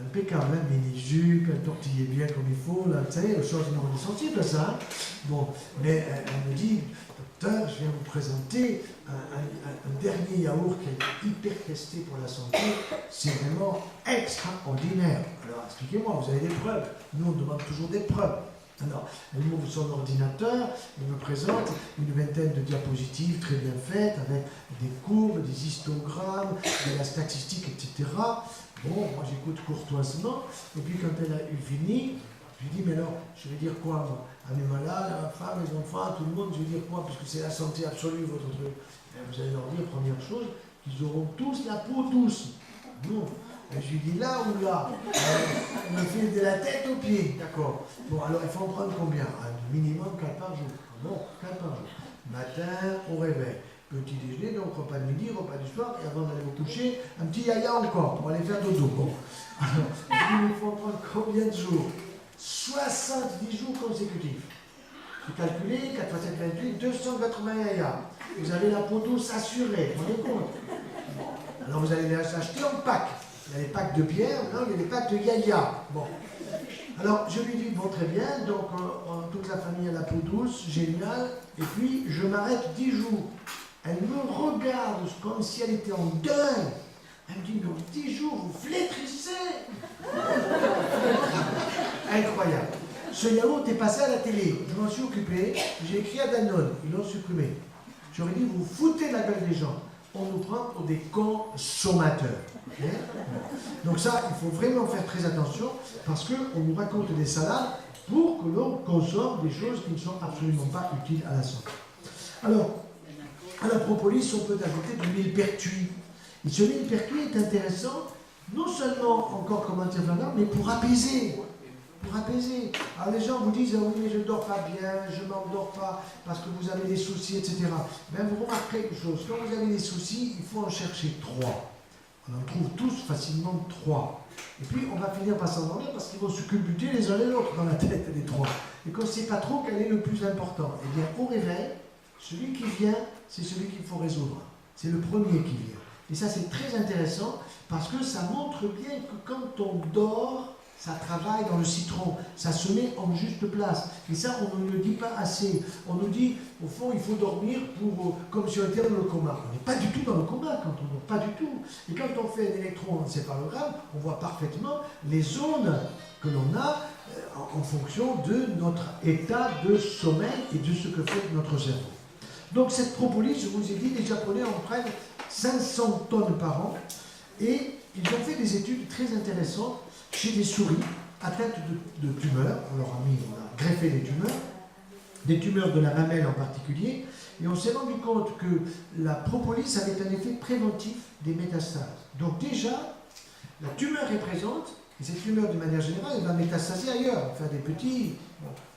impeccable, hein, mini-jupe, elle tortillait bien comme il faut, là, tu sais, chose non sensible à ça. Hein. Bon, mais elle me dit, docteur, je viens vous présenter un dernier yaourt qui est hyper testé pour la santé, c'est vraiment extraordinaire. Alors expliquez-moi, vous avez des preuves. Nous, on demande toujours des preuves. Alors, elle m'ouvre son ordinateur, elle me présente une vingtaine de diapositives très bien faites, avec des courbes, des histogrammes, de la statistique, etc. Bon, moi j'écoute courtoisement, et puis quand elle a eu fini, je lui dis, mais alors, je vais dire quoi, moi? À mes malades, à ma femme, les enfants, à tout le monde, je vais dire quoi? Puisque c'est la santé absolue, votre truc. Et vous allez leur dire, première chose, qu'ils auront tous la peau douce. Non. Et je lui dis, là ou là? On me file de la tête aux pieds, d'accord. Bon, alors il faut en prendre combien? Un minimum 4 par jour. Bon, 4 par jour. Matin, au réveil. Petit déjeuner, donc repas de midi, repas du soir, et avant d'aller vous coucher, un petit yaya encore pour aller faire dodo. Bon. Alors, il faut en prendre combien de jours? 70 jours consécutifs. J'ai calculé, 4 x 7, 28, 280 yaya. Vous avez la peau douce assurée, vous vous rendez compte? Alors vous allez les acheter en pack. Il y a les packs de bière, maintenant il y a les packs de yaya. Bon. Alors je lui dis, bon très bien, donc toute la famille a la peau douce, génial, et puis je m'arrête 10 jours. Elle me regarde comme si elle était en deuil. Elle me dit, dans 10 jours, vous flétrissez. Incroyable. Ce yaourt est passé à la télé, je m'en suis occupé, j'ai écrit à Danone, ils l'ont supprimé. J'aurais dit, vous foutez de la gueule des gens. On nous prend pour des consommateurs. Okay? Donc ça, il faut vraiment faire très attention parce qu'on nous raconte des salades pour que l'on consomme des choses qui ne sont absolument pas utiles à la santé. Alors, à la propolis, on peut ajouter du millepertuis. Et ce millepertuis est intéressant, non seulement encore comme anti-inflammatoire, mais pour apaiser. Pour apaiser. Alors les gens vous disent, ah oui, mais je ne dors pas bien, je ne m'endors pas parce que vous avez des soucis, etc. Mais vous remarquerez une chose, quand vous avez des soucis, il faut en chercher 3. On en trouve tous facilement 3. Et puis on va finir par s'endormir parce qu'ils vont se culbuter les uns les autres dans la tête des 3. Et qu'on ne sait pas trop quel est le plus important. Eh bien, au réveil, celui qui vient, c'est celui qu'il faut résoudre. C'est le premier qui vient. Et ça, c'est très intéressant parce que ça montre bien que quand on dort, ça travaille dans le citron, ça se met en juste place. Et ça, on ne le dit pas assez. On nous dit, au fond, il faut dormir comme si on était dans le coma. On n'est pas du tout dans le coma quand on dort, pas du tout. Et quand on fait un électroencéphalogramme, on voit parfaitement les zones que l'on a en fonction de notre état de sommeil et de ce que fait notre cerveau. Donc cette propolis, je vous ai dit, les Japonais en prennent 500 tonnes par an et ils ont fait des études très intéressantes chez des souris atteintes de tumeurs. On a greffé des tumeurs de la mamelle en particulier, et on s'est rendu compte que la propolis avait un effet préventif des métastases. Donc déjà, la tumeur est présente, et cette tumeur, de manière générale, elle va métastaser ailleurs, enfin des petits,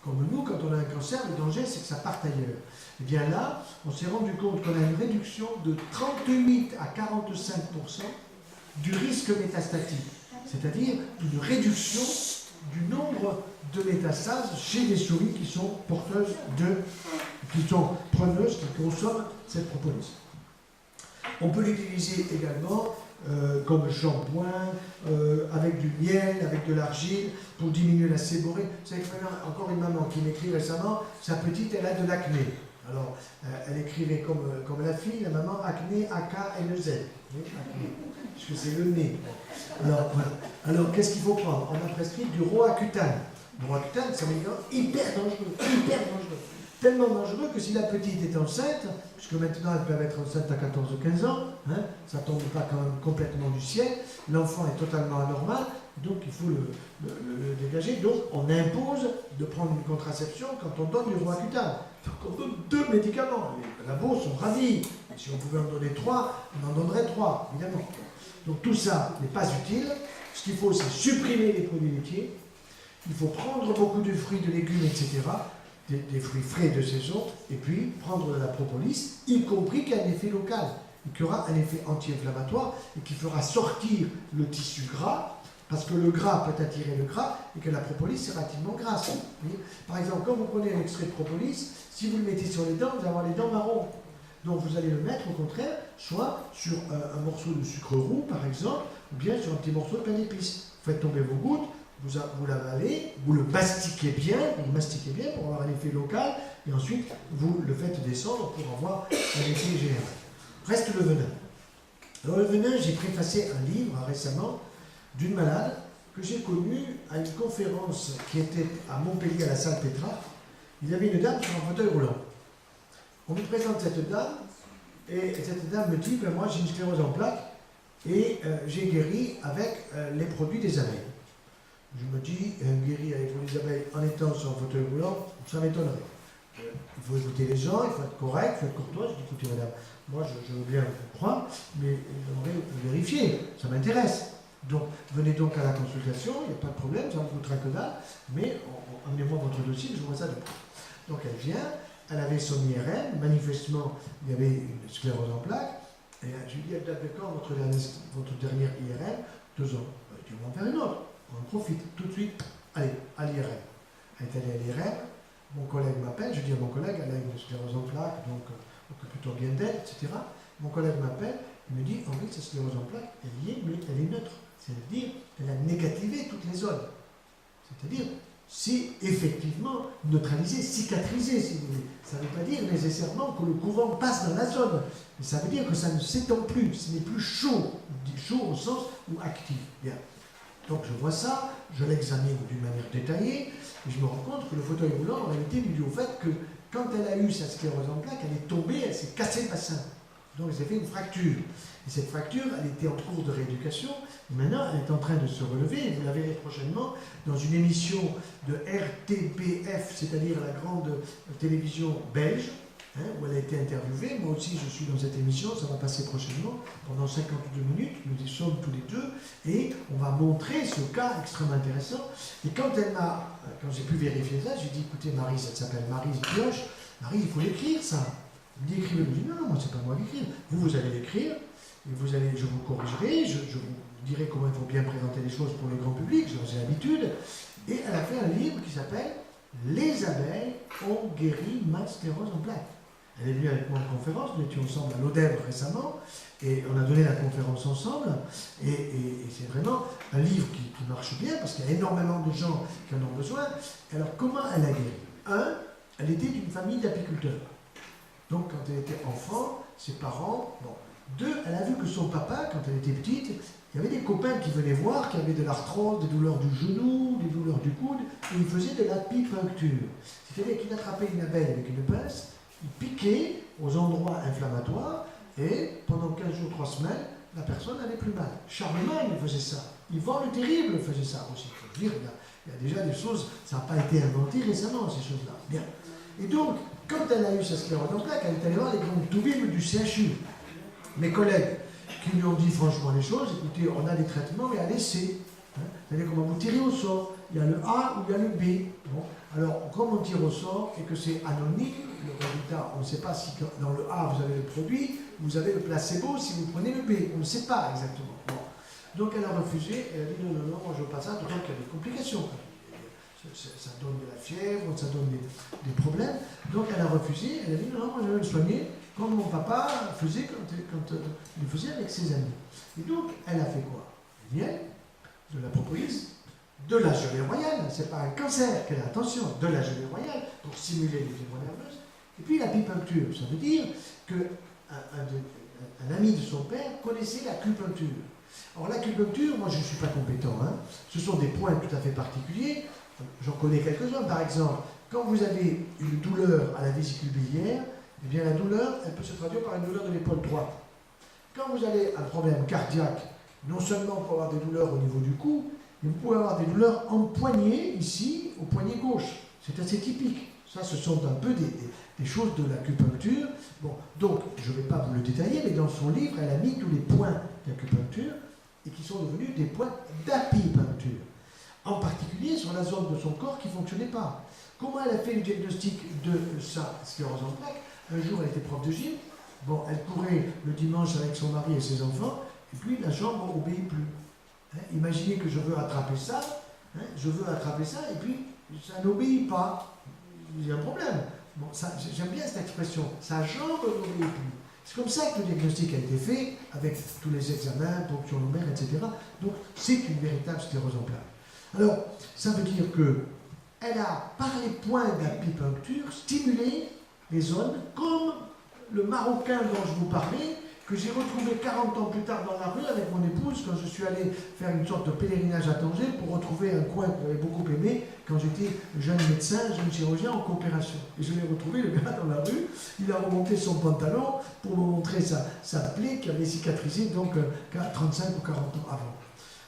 comme nous, quand on a un cancer, le danger c'est que ça parte ailleurs. Et bien là, on s'est rendu compte qu'on a une réduction de 38 à 45% du risque métastatique. C'est-à-dire une réduction du nombre de métastases chez les souris qui sont porteuses qui consomment cette propolis. On peut l'utiliser également comme shampoing, avec du miel, avec de l'argile, pour diminuer la séborrhée. Vous savez, encore une maman qui m'écrit récemment, sa petite, elle a de l'acné. Alors, elle écrivait comme la fille, la maman, acné, A-K-N-E-Z. Parce que c'est le nez. Alors, voilà. Alors qu'est-ce qu'il faut prendre? On a prescrit du roaccutane. Le roaccutane, c'est un médicament hyper dangereux. Tellement dangereux que si la petite est enceinte, puisque maintenant elle peut être enceinte à 14 ou 15 ans, hein, ça ne tombe pas quand même complètement du ciel, l'enfant est totalement anormal, donc il faut le dégager. Donc on impose de prendre une contraception quand on donne du roaccutane. Donc on donne 2 médicaments. Les labos sont ravis. Et si on pouvait en donner 3, on en donnerait 3, évidemment. Donc tout ça n'est pas utile. Ce qu'il faut, c'est supprimer les produits laitiers. Il faut prendre beaucoup de fruits, de légumes, etc., des fruits frais de saison, et puis prendre de la propolis, y compris qu'il y a un effet local, et qui aura un effet anti-inflammatoire, et qui fera sortir le tissu gras, parce que le gras peut attirer le gras, et que la propolis est relativement grasse. Par exemple, quand vous prenez un extrait de propolis, si vous le mettez sur les dents, vous allez avoir les dents marron. Donc vous allez le mettre au contraire, soit sur un morceau de sucre roux, par exemple, ou bien sur un petit morceau de pain d'épices. Vous faites tomber vos gouttes, vous l'avalez, vous le mastiquez bien pour avoir un effet local, et ensuite vous le faites descendre pour avoir un effet général. Reste le venin. Alors le venin, j'ai préfacé un livre récemment d'une malade que j'ai connue à une conférence qui était à Montpellier à la salle Pétrarque. Il y avait une dame sur un fauteuil roulant. On me présente cette dame, et cette dame me dit, ben moi j'ai une sclérose en plaques, et j'ai guéri avec les produits des abeilles. Je me dis, guéri avec les abeilles en étant sur un fauteuil roulant, ça m'étonnerait. Il faut écouter les gens, il faut être correct, il faut être courtois. Je dis, écoutez madame, moi je veux bien vous croire, mais j'aimerais vérifier, ça m'intéresse. Donc venez donc à la consultation, il n'y a pas de problème, ça ne vous coûtera que dalle, mais amenez-moi votre dossier, je vois ça de près. Donc elle vient, elle avait son IRM, manifestement il y avait une sclérose en plaques, et je lui dis, elle date de quand votre dernière IRM? 2 ans. Tu vas en faire une autre. On en profite tout de suite, allez, à l'IRM. Elle est allée à l'IRM, mon collègue m'appelle, je dis à mon collègue, elle a une sclérose en plaques, donc occupe-toi bien d'elle, etc. Mon collègue m'appelle, il me dit, Henri, cette sclérose en plaques, elle y est, mais elle est neutre. C'est-à-dire, elle a négativé toutes les zones. C'est-à-dire, c'est effectivement neutralisé, cicatrisé, si vous voulez. Ça ne veut pas dire nécessairement que le courant passe dans la zone, mais ça veut dire que ça ne s'étend plus, ce n'est plus chaud, chaud au sens où actif. Bien. Donc je vois ça, je l'examine d'une manière détaillée, et je me rends compte que le fauteuil roulant, en réalité, lui dit au fait que quand elle a eu sa sclérose en plaques, elle est tombée, elle s'est cassé le bassin. Donc elle s'est fait une fracture. Et cette fracture, elle était en cours de rééducation, et maintenant elle est en train de se relever, et vous la verrez prochainement dans une émission de RTBF, c'est-à-dire la grande télévision belge, où elle a été interviewée. Moi aussi je suis dans cette émission, ça va passer prochainement, pendant 52 minutes, nous y sommes tous les deux, et on va montrer ce cas extrêmement intéressant. Et quand j'ai pu vérifier ça, j'ai dit, écoutez Maryse, elle s'appelle Maryse Pioche, Maryse, il faut l'écrire ça. Elle me dit, écrivez. Je dis, non, moi c'est pas moi qui écrire, vous allez l'écrire, et je vous corrigerai, je vous dirai comment il faut bien présenter les choses pour le grand public, j'en ai l'habitude. Et elle a fait un livre qui s'appelle « Les abeilles ont guéri ma sclérose en plaques ». Elle est venue avec moi en conférence, nous étions ensemble à l'Odèvre récemment, et on a donné la conférence ensemble, et c'est vraiment un livre qui marche bien, parce qu'il y a énormément de gens qui en ont besoin. Alors comment elle a guéri? Elle était d'une famille d'apiculteurs. Donc quand elle était enfant, ses parents, bon. 2, elle a vu que son papa, quand elle était petite, il y avait des copains qui venaient voir, qui avaient de l'arthrose, des douleurs du genou, des douleurs du coude, et ils faisaient de l'apipuncture. C'est-à-dire qu'il attrapait une abeille avec une pince, il piquait aux endroits inflammatoires, et pendant 15 jours, 3 semaines, la personne n'avait plus mal. Charlemagne faisait ça. Yvan le Terrible faisait ça aussi. Je veux dire, il y a déjà des choses, ça n'a pas été inventé récemment, ces choses-là. Bien. Et donc, quand elle a eu sa sclérose en plaques, elle est allée voir les grandes toubibs du CHU. Mes collègues qui lui ont dit franchement les choses, écoutez, on a des traitements, mais à l'essai. C'est-à-dire comment vous tirez au sort. Il y a le A ou il y a le B. Bon. Alors, comme on tire au sort et que c'est anonyme, le résultat, on ne sait pas si dans le A vous avez le produit, vous avez le placebo si vous prenez le B. On ne sait pas exactement. Bon. Donc elle a refusé, elle a dit non, moi je veux pas ça, d'autant qu'il y a des complications. Ça donne de la fièvre, ça donne des problèmes. Donc elle a refusé, elle a dit non, moi je vais le soigner comme mon papa faisait quand il le faisait avec ses amis. Et donc elle a fait quoi? Du miel, de la propolis, de la gelée royale, c'est pas un cancer qu'elle a, attention, de la gelée royale pour stimuler les fibres nerveuses, et puis l'apipuncture, ça veut dire qu'un ami de son père connaissait l'acupuncture. Alors l'acupuncture, moi je ne suis pas compétent, ce sont des points tout à fait particuliers, j'en connais quelques-uns, par exemple, quand vous avez une douleur à la vésicule biliaire, eh bien la douleur, elle peut se traduire par une douleur de l'épaule droite. Quand vous avez un problème cardiaque, non seulement pour avoir des douleurs au niveau du cou, mais vous pouvez avoir des douleurs en poignet, ici, au poignet gauche. C'est assez typique. Ça, ce sont un peu des choses de l'acupuncture. Bon, donc, je ne vais pas vous le détailler, mais dans son livre, elle a mis tous les points d'acupuncture et qui sont devenus des points d'apipuncture. En particulier sur la zone de son corps qui ne fonctionnait pas. Comment elle a fait le diagnostic de sa sclérose en plaques? Un jour, elle était prof de gym. Bon, elle courait le dimanche avec son mari et ses enfants, et puis la jambe n'obéit plus. Imaginez que je veux attraper ça, et puis ça n'obéit pas. Il y a un problème. Bon, j'aime bien cette expression, sa jambe n'obéit plus. C'est comme ça que le diagnostic a été fait, avec tous les examens, ponction lombaire, etc. Donc, c'est une véritable sclérose en plaques. Alors, ça veut dire qu'elle a, par les points d'apipuncture, stimulé les zones, comme le Marocain dont je vous parlais, que j'ai retrouvé 40 ans plus tard dans la rue avec mon épouse, quand je suis allé faire une sorte de pèlerinage à Tanger pour retrouver un coin que j'avais beaucoup aimé quand j'étais jeune médecin, jeune chirurgien en coopération. Et je l'ai retrouvé, le gars, dans la rue, il a remonté son pantalon pour me montrer sa plaie qui avait cicatrisé donc 35 ou 40 ans avant.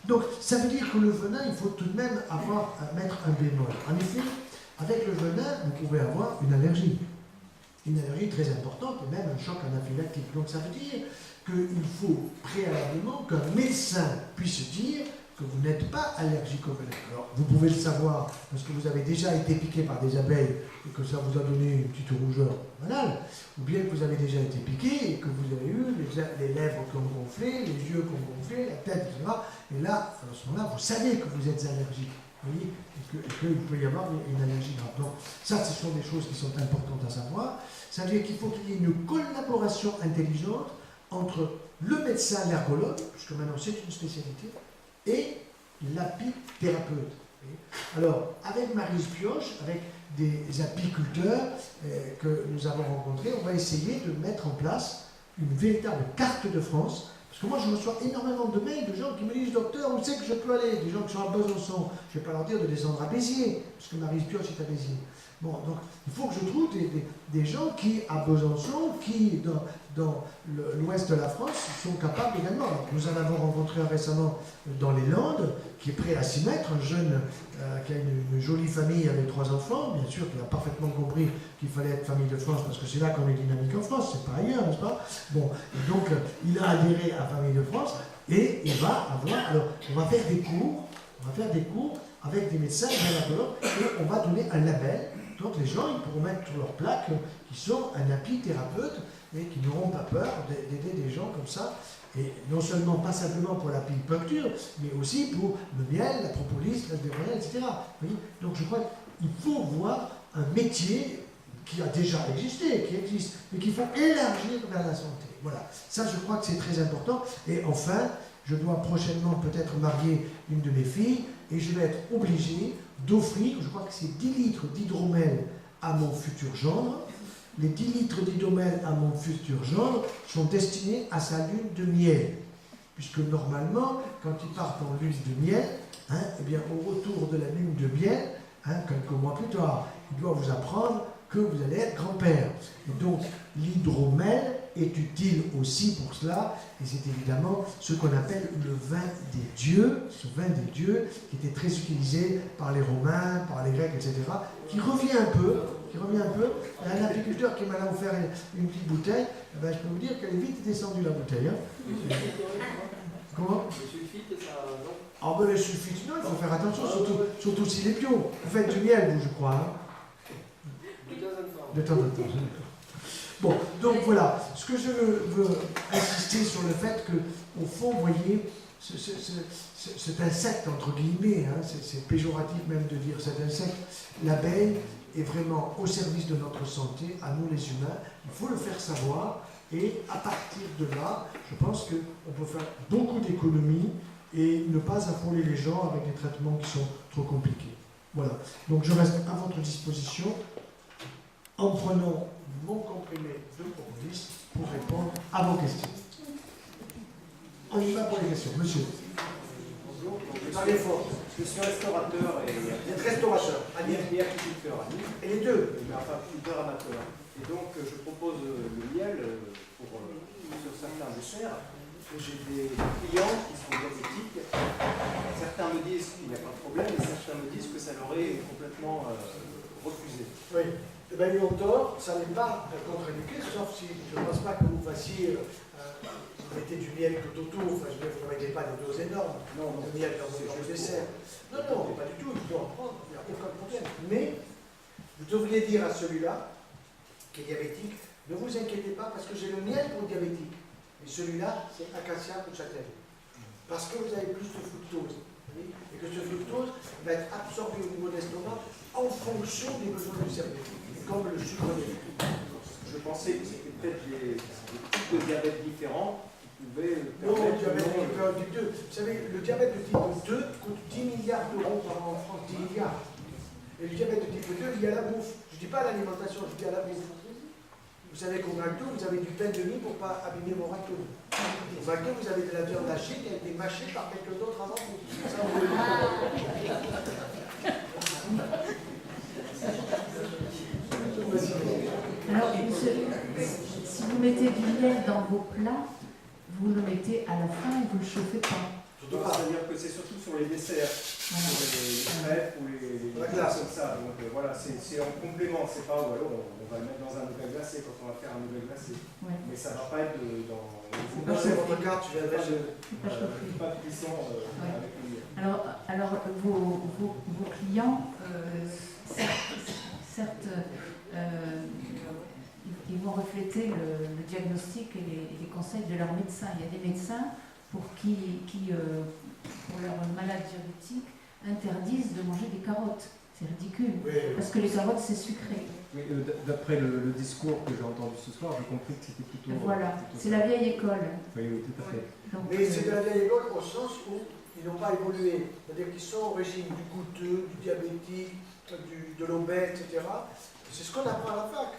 Donc, ça veut dire que le venin, il faut tout de même mettre un bémol. En effet, avec le venin, vous pouvez avoir une allergie. Une allergie très importante et même un choc anaphylactique. Donc ça veut dire qu'il faut préalablement qu'un médecin puisse dire que vous n'êtes pas allergique au venin. Alors vous pouvez le savoir parce que vous avez déjà été piqué par des abeilles et que ça vous a donné une petite rougeur banale, ou bien que vous avez déjà été piqué et que vous avez eu les lèvres qui ont gonflé, les yeux qui ont gonflé, la tête, etc. Et là, à ce moment-là, vous savez que vous êtes allergique. Vous voyez, et qu'il peut y avoir une allergie grave. Donc ça, ce sont des choses qui sont importantes à savoir. Ça veut dire qu'il faut qu'il y ait une collaboration intelligente entre le médecin, l'ergologue, puisque maintenant c'est une spécialité, et l'apithérapeute. Alors, avec Maryse Pioche, avec des apiculteurs que nous avons rencontrés, on va essayer de mettre en place une véritable carte de France. Parce que moi, je reçois énormément de mails de gens qui me disent « Docteur, où c'est que je peux aller ?» Des gens qui sont à Besançon. Je ne vais pas leur dire de descendre à Béziers, parce que Maryse Pioche est à Béziers. Bon, donc, il faut que je trouve des gens qui, à Besançon, qui, dans l'ouest de la France, sont capables également. Alors, nous en avons rencontré un récemment dans les Landes, qui est prêt à s'y mettre, un jeune qui a une jolie famille avec 3 enfants, bien sûr, qui a parfaitement compris qu'il fallait être famille de France, parce que c'est là qu'on est dynamique en France, c'est pas ailleurs, n'est-ce pas? Bon, et donc, il a adhéré à Famille de France, et il va avoir, alors, on va faire des cours avec des médecins, des allergologues, et on va donner un label. Donc les gens, ils pourront mettre sur leur plaque qui sont un apithérapeute et qui n'auront pas peur d'aider des gens comme ça. Et non seulement, pas simplement pour la pipencture, mais aussi pour le miel, la propolis, l'aldéroïne, etc. Vous voyez. Donc je crois qu'il faut voir un métier qui a déjà existé, qui existe, mais qu'il faut élargir vers la santé. Voilà. Ça, je crois que c'est très important. Et enfin, je dois prochainement peut-être marier une de mes filles et je vais être obligé d'offrir, je crois que c'est 10 litres d'hydromel à mon futur gendre. Les 10 litres d'hydromel à mon futur gendre sont destinés à sa lune de miel. Puisque normalement, quand il part en lune de miel, eh bien, au retour de la lune de miel, quelques mois plus tard, il doit vous apprendre que vous allez être grand-père. Et donc, l'hydromel est utile aussi pour cela, et c'est évidemment ce qu'on appelle le vin des dieux, ce vin des dieux qui était très utilisé par les Romains, par les Grecs, etc., qui revient un peu. Il y a un apiculteur qui m'a offert une petite bouteille, eh ben, je peux vous dire qu'elle est vite descendue la bouteille. Comment? Le sulfite, ça, non? Ah ben le sulfite, non, il faut faire attention, surtout s'il est bio. Vous faites du miel, vous, je crois. De temps en temps. Bon, donc voilà, ce que je veux insister sur le fait que, au fond, vous voyez, cet insecte, entre guillemets, c'est péjoratif même de dire cet insecte, l'abeille est vraiment au service de notre santé, à nous les humains, il faut le faire savoir, et à partir de là, je pense qu'on peut faire beaucoup d'économies et ne pas affoler les gens avec des traitements qui sont trop compliqués. Voilà, donc je reste à votre disposition en prenant mon comprimé de propolis pour répondre à vos questions. On y va pour les questions. Monsieur. Bonjour, parlez fort. Je suis restaurateur et... Vous êtes restaurateur, et apiculteur. Et les deux? Enfin, apiculteur amateur. Et donc, je propose le miel sur certains desserts. J'ai des clients qui sont diabétiques. Certains me disent qu'il n'y a pas de problème, et certains me disent que ça leur est complètement refusé. Oui. Eh bien, ils ont tort, ça n'est pas contre-indiqué, sauf si je ne pense pas que vous fassiez, vous mettez du miel tout autour, enfin, je veux dire, vous ne mettez pas des doses énormes de miel dans le dessert. Non, pas du tout, il faut en prendre, il n'y a aucun problème. Mais, vous devriez dire à celui-là, qui est diabétique, ne vous inquiétez pas, parce que j'ai le miel pour le diabétique. Et celui-là, c'est acacia ou châtaigne. Parce que vous avez plus de fructose. Et que ce fructose va être absorbé au niveau de l'estomac en fonction des besoins du cerveau. Comme le sucre des fruits. Je pensais que c'était peut-être des types de diabète différents qui pouvaient Non, le diabète de type 2. Vous savez, le diabète de type 2 coûte 10 milliards d'euros par an en France, 10 milliards. Et le diabète de type 2, il y a la bouffe. Je ne dis pas l'alimentation, je dis à la bouffe. Vous savez qu'au McDo, vous avez du pain de mie pour ne pas abîmer mon raclo. Au McDo, vous avez de la viande hachée qui a été mâchée par quelqu'un d'autre avant vous. Ça, vous le Alors, si vous mettez du miel dans vos plats, vous le mettez à la fin et vous ne le chauffez pas. C'est-à-dire que c'est surtout sur les desserts, Voilà. les crêpes ou les glaces comme ça. Donc voilà, c'est en complément, c'est pas, ou alors on va le mettre dans un nougat glacé quand on va faire un nougat glacé. Ouais. Mais ça ne va pas être dans... Non, c'est votre carte, tu viens pas de cuisson avec le miel. Alors vos clients, certes, ils vont refléter le diagnostic et les conseils de leurs médecins. Il y a des médecins pour leur malade diabétique, interdisent de manger des carottes. C'est ridicule, parce que les carottes, c'est sucré. Oui, d'après le discours que j'ai entendu ce soir, j'ai compris que c'était plutôt... Voilà, c'est la vieille école. Oui, tout à fait. Donc, mais c'est de la vieille école au sens où ils n'ont pas évolué. C'est-à-dire qu'ils sont au régime du goûteux, du diabétique, de l'obèse, etc. C'est ce qu'on apprend à la fac.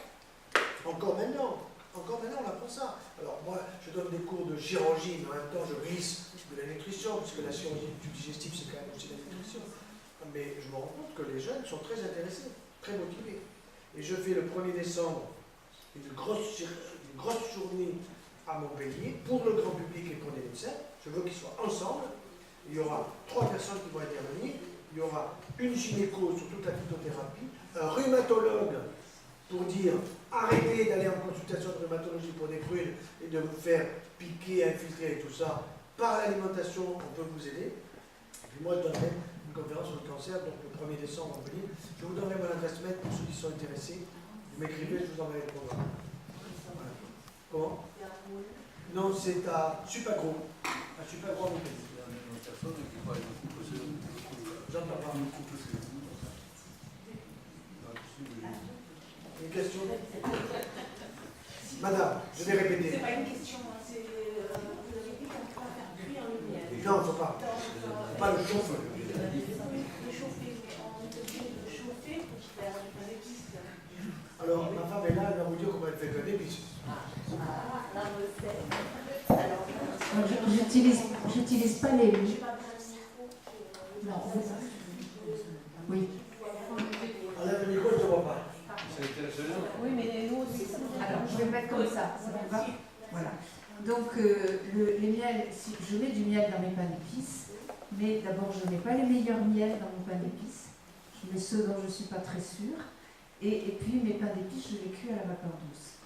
Encore maintenant, on apprend ça. Alors moi, je donne des cours de chirurgie, mais en même temps, je glisse de la nutrition, puisque la chirurgie du digestif, c'est quand même aussi la nutrition. Mais je me rends compte que les jeunes sont très intéressés, très motivés. Et je fais le 1er décembre une grosse journée à Montpellier pour le grand public et pour les médecins. Je veux qu'ils soient ensemble. Il y aura 3 personnes qui vont intervenir. Il y aura une gynéco sur toute la phytothérapie, un rhumatologue pour dire arrêtez d'aller en consultation de rhumatologie pour des prunes et de vous faire piquer, infiltrer et tout ça. Par l'alimentation, on peut vous aider. Et puis moi, je donnerai une conférence sur le cancer, donc le 1er décembre à Montpellier. Je vous donnerai mon adresse mail pour ceux qui sont intéressés. Vous m'écrivez, je vous enverrai le programme. Voilà. Comment? Non, c'est à Supagro. À Supagro à Montpellier. J'entends pas. Une question? Madame, je vais répéter. C'est pas une question, c'est. Vous avez dit qu'on ne peut pas faire cuire le miel. Non, il ne faut pas. Pas le chauffer. Le chauffer, mais on est obligé de chauffer pour faire du pain d'épices. Alors, ma femme est là, elle va vous dire comment elle fait le pain d'épices. La recette. Alors, j'utilise pas les. J'ai pas besoin de micro. Non, oui. Enlève le micro, je ne vois pas. Oui, mais nous aussi, ça nous aide. Alors, je vais mettre comme ça va. Voilà. Donc, les miels, si je mets du miel dans mes pains d'épices, mais d'abord, je ne mets pas les meilleurs miels dans mon pain d'épices. Je mets ceux dont je ne suis pas très sûre. Et puis, mes pains d'épices, je les cuis à la vapeur douce.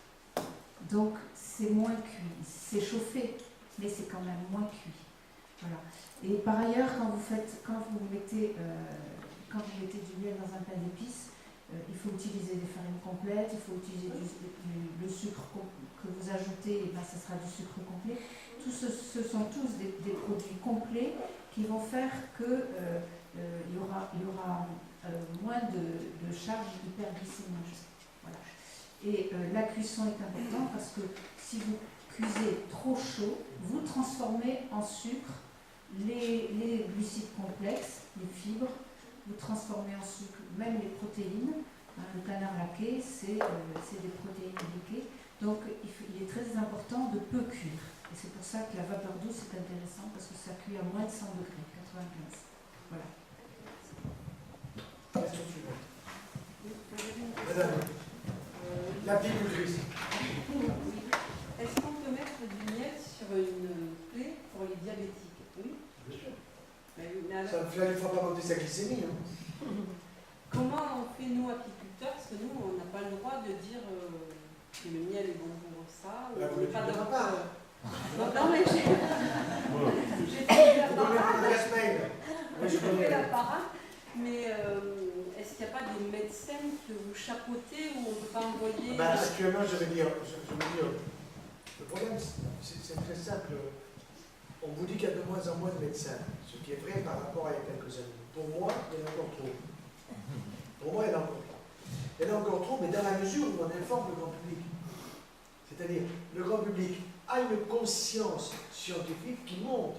Donc, c'est moins cuit. C'est chauffé, mais c'est quand même moins cuit. Voilà. Et par ailleurs, quand vous mettez du miel dans un pain d'épices, il faut utiliser des farines complètes, il faut utiliser le sucre que vous ajoutez, et ben, ce sera du sucre complet. Ce sont tous des produits complets qui vont faire que il y aura moins de charge hyperglycémique. Voilà. Et la cuisson est importante parce que si vous cuisez trop chaud, vous transformez en sucre les glucides complexes, les fibres, vous transformez en sucre même les protéines. Le canard laqué, c'est des protéines liquées. Donc il est très important de peu cuire. Et c'est pour ça que la vapeur douce est intéressante parce que ça cuit à moins de 100 degrés, 95. Voilà. Question suivante. Madame, la pigoulerie. Est-ce qu'on peut mettre du miel sur une plaie pour les diabétiques? Oui. Bien sûr. Alors, Ça ne fera pas monter sa glycémie. Hein. Comment on fait, nous, apiculteurs? Parce que nous, on n'a pas le droit de dire que le miel est bon pour ça. Là, vous ne le dites pas. Non, mais j'ai fait la parade. J'ai fait la parade. Mais est-ce qu'il n'y a pas des médecins que vous chapeautez ou on ne peut pas envoyer actuellement, je veux dire, le problème, c'est très simple. On vous dit qu'il y a de moins en moins de médecins, ce qui est vrai par rapport à il y a quelques années. Pour moi, il y en a encore trop. Pour moi, il y en a encore trop. Il y en a encore trop, mais dans la mesure où on informe le grand public. C'est-à-dire, le grand public a une conscience scientifique qui monte.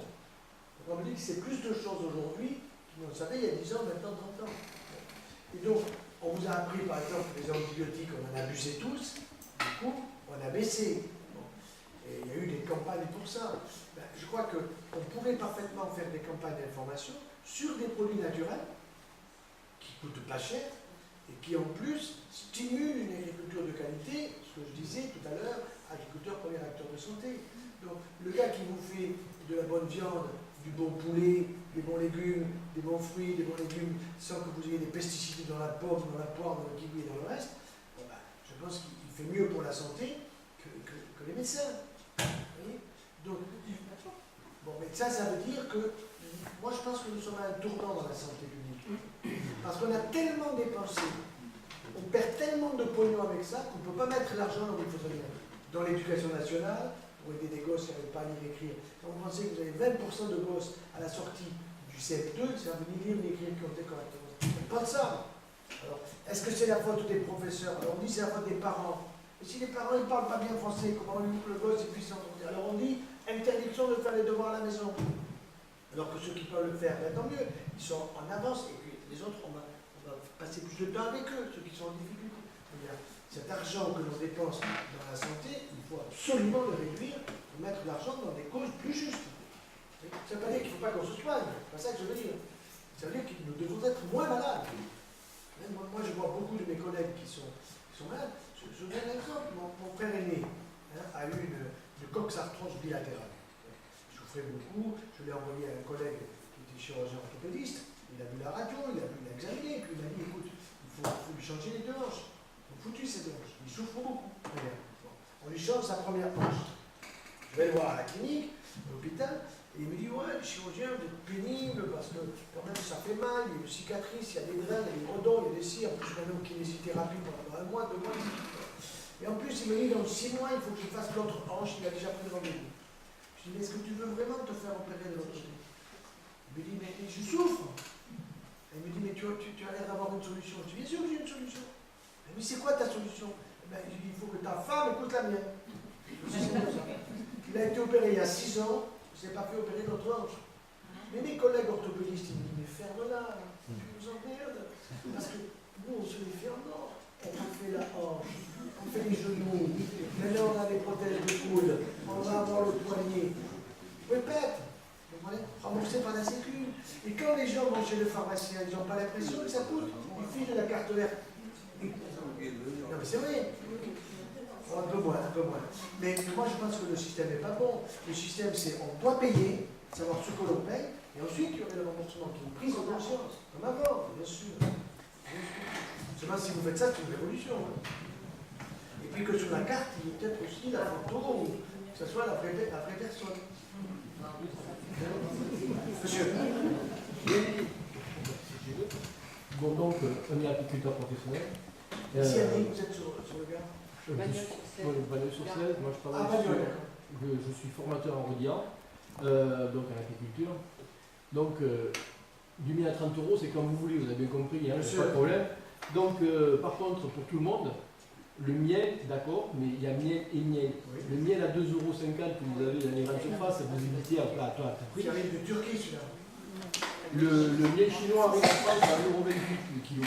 Le grand public sait plus de choses aujourd'hui qu'il ne savait il y a 10 ans, maintenant 30 ans. Et donc, on vous a appris, par exemple, que les antibiotiques, on en abusait tous. Du coup, on a baissé. Bon. Et il y a eu des campagnes pour ça. Ben, je crois qu'on pourrait parfaitement faire des campagnes d'information sur des produits naturels qui ne coûtent pas cher et qui en plus stimulent une agriculture de qualité, ce que je disais tout à l'heure, agriculteur premier acteur de santé. Donc le gars qui vous fait de la bonne viande, du bon poulet, des bons légumes, des bons fruits, des bons légumes, sans que vous ayez des pesticides dans la pomme, dans la poire, dans le kiwi et dans le reste, bon ben, je pense qu'il fait mieux pour la santé que les médecins. Vous voyez? Donc, bon, mais ça veut dire que moi je pense que nous sommes à un tournant dans la santé publique. Parce qu'on a tellement dépensé, on perd tellement de pognon avec ça qu'on ne peut pas mettre l'argent là où il faudrait le mettre. Dans l'éducation nationale, pour aider des gosses qui n'arrivent pas à lire et écrire. Quand vous pensez que vous avez 20% de gosses à la sortie du CF2, ça veut ni lire ni écrire qui ont été correctement. Pas de ça. Alors, est-ce que c'est la faute des professeurs? Alors on dit c'est la faute des parents. Et si les parents ne parlent pas bien français, comment le gosse puisse s'entendre? Alors on dit interdiction de faire les devoirs à la maison. Alors que ceux qui peuvent le faire, ben, tant mieux, ils sont en avance. Et puis les autres, on va passer plus de temps avec eux, ceux qui sont en difficulté. Cet argent que l'on dépense dans la santé, il faut absolument le réduire pour mettre l'argent dans des causes plus justes. Ça ne veut pas dire qu'il ne faut pas qu'on se soigne, c'est pas ça que je veux dire. Ça veut dire que nous devons être moins malades. Moi, je vois beaucoup de mes collègues qui sont malades. Je donne un exemple. Mon frère aîné a eu une coxarthrose bilatérale. Il souffrait beaucoup. Je l'ai envoyé à un collègue qui était chirurgien orthopédiste. Il a vu la radio, il a examiné, puis il m'a dit écoute, il faut lui changer les deux hanches. Il faut foutu ces deux hanches. Il souffre beaucoup. Bon. On lui change sa première hanche. Je vais le voir à la clinique, à l'hôpital, et il me dit ouais, le chirurgien, vous êtes pénible parce que quand même ça fait mal, il y a une cicatrice, il y a des grains, il y a des redons, il y a des cires, en plus maintenant kinésithérapie pendant 1 mois, 2 mois. Et en plus, il me dit dans 6 mois, il faut que je fasse l'autre hanche, il a déjà pris le rendez-vous. Je lui dis mais est-ce que tu veux vraiment te faire opérer de l'autre côté? Il me dit mais je souffre. Elle me dit, mais tu as l'air d'avoir une solution. Je dis, bien sûr que j'ai une solution. Elle me dit, c'est quoi ta solution? Ben, je dis, il faut que ta femme écoute la mienne. Il a été opéré il y a 6 ans, il ne s'est pas fait opérer d'autre hanche. Mais mes collègues orthopédistes, ils me disent, mais ferme-la, tu nous emmerdes. Parce que nous, on se les ferme, non. On fait la hanche, on fait les genoux, maintenant on a des prothèses de coude, on va avoir le poignet. Répète. Remboursé par la Sécu. Et quand les gens vont chez le pharmacien, ils n'ont pas l'impression que ça coûte. Ils filent la carte verte. Non mais c'est vrai. Un peu moins. Mais moi je pense que le système n'est pas bon. Le système c'est on doit payer, savoir ce que l'on paye, et ensuite il y aurait le remboursement qui est une prise de conscience. Comme avant, bien sûr. Seulement si vous faites ça, c'est une révolution. Et puis que sur la carte, il y ait peut-être aussi la photo, que ce soit la vraie personne. Monsieur. Bon, donc, on est agriculteur professionnel. Si Annie, vous êtes sur le gars Bagnols-sur-Cèze, moi je travaille je suis formateur en Rodian, donc en agriculture. Donc, du miel à 30 €, c'est comme vous voulez, vous avez bien compris, il n'y a pas de problème. Donc, par contre, pour tout le monde, le miel, d'accord, mais il y a miel et miel. Oui. Le miel à 2,50 € que vous avez dans les grandes surfaces, vous évitez à prix. Il arrive de Turquie, celui-là. Le miel chinois arrive en France à 1,28 € le kilo.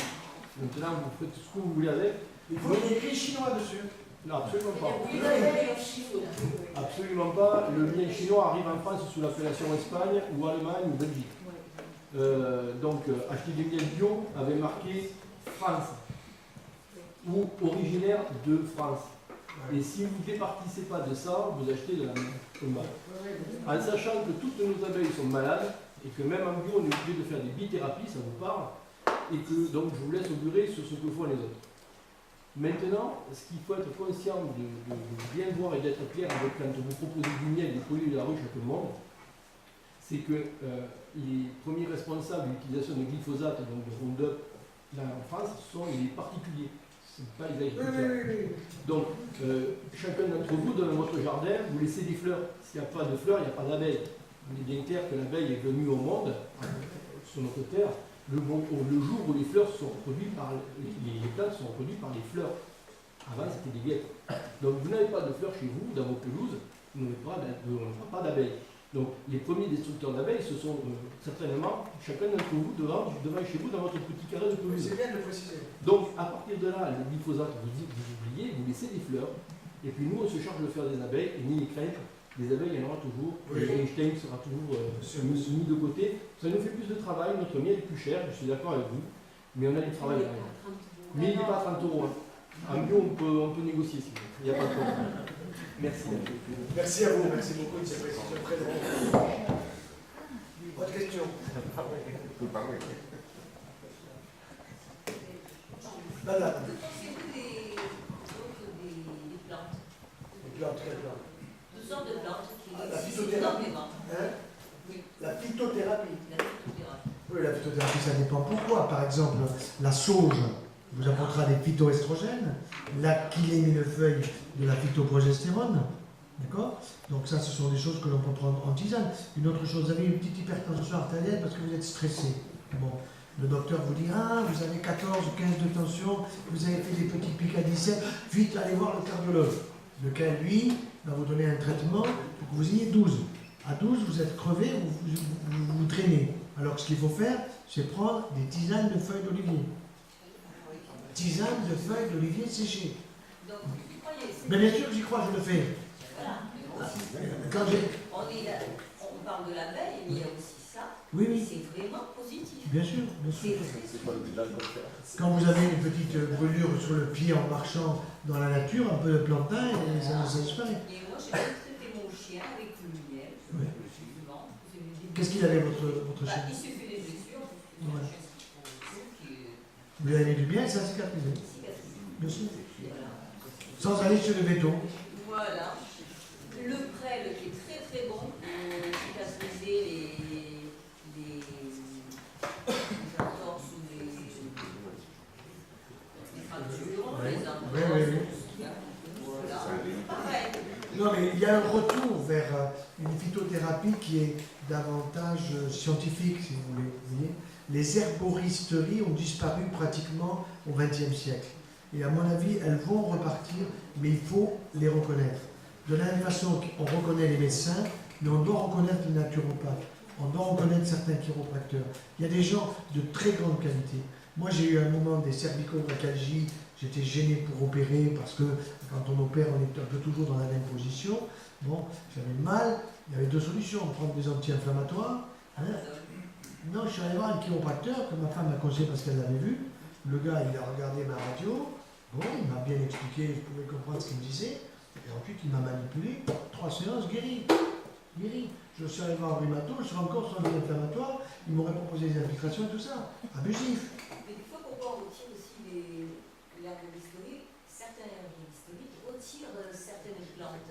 Maintenant, vous faites ce que vous voulez avec. Il faut qu'il y ait écrit chinois dessus. Non, absolument pas. Absolument pas. Le miel chinois arrive en France sous l'appellation Espagne ou Allemagne ou Belgique. Donc, acheter du miel bio avait marqué France ou originaire de France. Et si vous ne départissez pas de ça, vous achetez de la merde. En sachant que toutes nos abeilles sont malades et que même en bio, on est obligé de faire des bithérapies, ça vous parle, et que donc je vous laisse augurer sur ce que font les autres. Maintenant, ce qu'il faut être conscient de bien voir et d'être clair avec quand vous proposez du miel et des produits de la ruche à tout le monde, c'est que les premiers responsables de l'utilisation de glyphosate, donc de Roundup, là en France, sont les particuliers. Ce n'est pas les agriculteurs. Donc, chacun d'entre vous, dans votre jardin, vous laissez des fleurs. S'il n'y a pas de fleurs, il n'y a pas d'abeilles. Il est bien clair que l'abeille est venue au monde, sur notre terre, le jour où les fleurs sont reproduites par les plantes sont reproduites par les fleurs. Avant, c'était des guêpes. Donc, vous n'avez pas de fleurs chez vous, dans vos pelouses, vous n'aurez pas d'abeilles. Donc, les premiers destructeurs d'abeilles, ce sont certainement chacun d'entre vous devant chez vous dans votre petit carré de pelouse. C'est bien de le préciser. Donc, à partir de là, le glyphosate, vous oubliez, vous laissez des fleurs, et puis nous, on se charge de faire des abeilles, et ni les craintes, les abeilles, il y en aura toujours, oui. Einstein sera toujours mis de côté. Ça nous fait plus de travail, notre miel est plus cher, je suis d'accord avec vous, mais on a du travail derrière. Mais il n'est pas à 30 €. En bio, on peut négocier, si vous voulez. Il n'y a pas de problème. Merci. Merci à vous, merci beaucoup de cette présentation. Autre question? Madame. Pensez-vous des plantes? Des plantes, quelles plantes? Toutes sortes de plantes qui la phytothérapie. Oui. La phytothérapie. La phytothérapie. Oui, la phytothérapie, ça dépend pourquoi. Par exemple, la sauge vous apportera des phytoestrogènes, la millefeuille de la phytoprogestérone, D'accord? Donc ça, ce sont des choses que l'on peut prendre en tisane. Une autre chose, vous avez une petite hypertension artérielle parce que vous êtes stressé. Bon, le docteur vous dit, ah, vous avez 14 ou 15 de tension, vous avez fait des petits pics à 17, vite, allez voir le cardiologue. Lequel, lui, va vous donner un traitement pour que vous ayez 12. À 12, vous êtes crevé, vous traînez. Alors que ce qu'il faut faire, c'est prendre des tisanes de feuilles d'olivier. Tisane de feuilles d'olivier séchées. Donc, vous croyez, Mais bien sûr que j'y crois, je le fais. voilà. Quand j'ai... On parle de l'abeille, mais il y a aussi ça. Oui, oui, C'est vraiment positif. bien sûr, bien sûr. C'est Quand vous avez une petite brûlure sur le pied en marchant dans la nature, un peu de plantain, et ça disparaît. Et moi, j'ai traité mon chien avec le miel. Ouais. Souvent. Qu'est-ce qu'il avait, votre Bah, chien? il se fait des blessures. Ouais. Qui Vous lui avez mis du bien, ça a cicatrisé. cicatrise. Bien sûr. Voilà. Sans aller sur le béton. Voilà. Le prêle qui est très très bon pour cicatriser les entorses ou les fractures, Ouais. les entorses. Ouais, ouais, ouais. Voilà. Pareil. Non, mais il y a un retour vers une phytothérapie qui est davantage scientifique, si vous voulez. Vous voyez, les herboristeries ont disparu pratiquement au XXe siècle. Et à mon avis, elles vont repartir, mais il faut les reconnaître. De la même façon qu'on reconnaît les médecins, mais on doit reconnaître les naturopathes. On doit reconnaître certains chiropracteurs. Il y a des gens de très grande qualité. Moi, j'ai eu un moment des cervicomyalgies. J'étais gêné pour opérer parce que quand on opère, on est un peu toujours dans la même position. Bon, j'avais mal. Il y avait deux solutions. Prendre des anti-inflammatoires. Hein. Non, je suis allé voir un chiropracteur que ma femme m'a conseillé parce qu'elle l'avait vu. Le gars, il a regardé ma radio. Bon, il m'a bien expliqué, je pouvais comprendre ce qu'il me disait. Et ensuite, il m'a manipulé. 3 séances, guéri. Guéri. Je suis allé voir un rhumato, je suis encore sur anti-inflammatoire. Ils m'auraient proposé des applications et tout ça. Abusif. Mais des fois, pourquoi on retire aussi l'herboristerie, certains herboristeries retirent certaines plantes.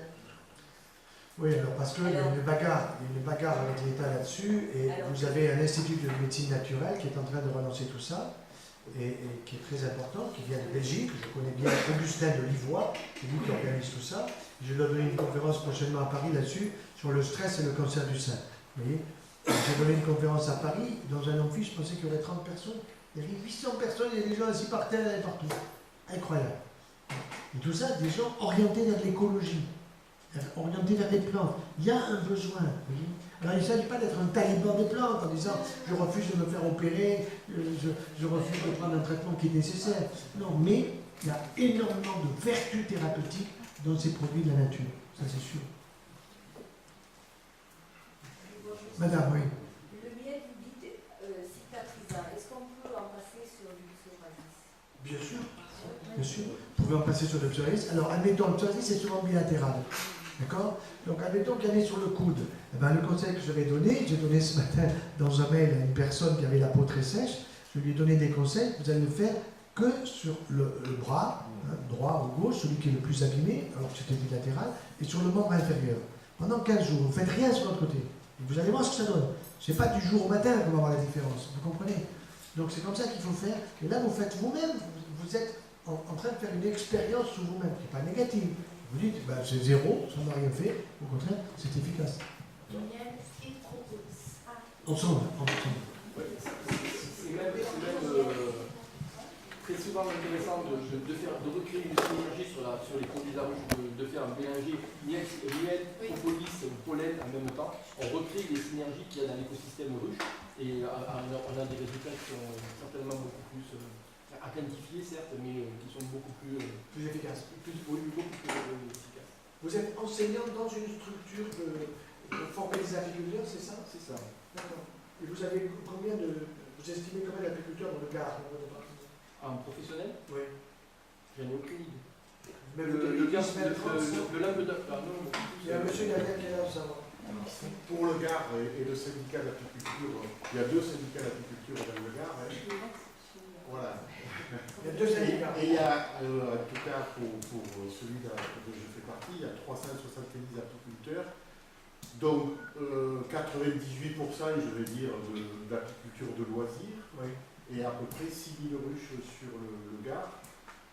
Oui, alors parce qu'il y a une bagarre avec l'État là-dessus, et vous avez un institut de médecine naturelle qui est en train de relancer tout ça, et qui est très important, qui vient de Belgique. Je connais bien Augustin de Livois, c'est lui qui organise tout ça. Je vais donner une conférence prochainement à Paris là-dessus, sur le stress et le cancer du sein. Vous voyez, j'ai donné une conférence à Paris, dans un amphi, je pensais qu'il y aurait 30 personnes. Il y avait 800 personnes, il y a des gens assis par terre et partout. Incroyable. Et tout ça, des gens orientés vers l'écologie, orientés vers les plantes. Il y a un besoin. Vous voyez. Alors il ne s'agit pas d'être un taliban des plantes en disant je refuse de me faire opérer, je refuse de prendre un traitement qui est nécessaire. Non, mais il y a énormément de vertus thérapeutiques dans ces produits de la nature. Ça c'est sûr. Madame, oui. Le miel, vous dites cicatrisant. Est-ce qu'on peut en passer sur du psoriasis? Bien sûr. Bien sûr. Vous pouvez en passer sur le psoriasis. Alors admettons, le psoriasis c'est souvent bilatéral. D'accord? Donc admettons qu'il y en ait sur le coude. Eh ben, le conseil que je vais donner, j'ai donné ce matin dans un mail à une personne qui avait la peau très sèche, je lui ai donné des conseils, vous allez le faire que sur le bras, hein, droit ou gauche, celui qui est le plus abîmé, alors que c'était bilatéral, et sur le membre inférieur. Pendant 15 jours, vous ne faites rien sur l'autre côté. Et vous allez voir ce que ça donne. Ce n'est pas du jour au matin qu'on va voir la différence, vous comprenez? Donc c'est comme ça qu'il faut faire, et là vous faites vous-même, vous êtes en train de faire une expérience sur vous-même, qui n'est pas négative. Vous dites, ben, c'est zéro, ça n'a rien fait, au contraire, c'est efficace. Le miel et propolis. Ensemble. C'est même très souvent intéressant de recréer une synergie sur les produits d'arruche, de faire mélanger miel, propolis ou pollen en même temps. On recrée les synergies qu'il y a dans l'écosystème ruche et on a des résultats qui sont certainement beaucoup plus à quantifier, certes, mais qui sont beaucoup plus efficaces. Beaucoup plus efficaces. Vous êtes enseignante dans une structure pour former des agriculteurs, c'est ça? C'est ça. D'accord. Et vous avez combien de... Vous estimez combien d'agriculteurs dans le Gard? En professionnel? Oui. J'en ai aucune idée. Mais le lampe d'œuf, non. Il y a un monsieur derrière qui est là, ça va. Pour le Gard et le syndicat d'apiculture, il y a 2 syndicats d'apiculture dans le Gard. Hein. Voilà. Il y a 2 syndicats. Et il y a, en tout cas pour celui dont je fais partie, il y a 370 apiculteurs, donc 98%, je vais dire, d'apiculture de loisirs, Oui. et à peu près 6000 ruches sur le Gard.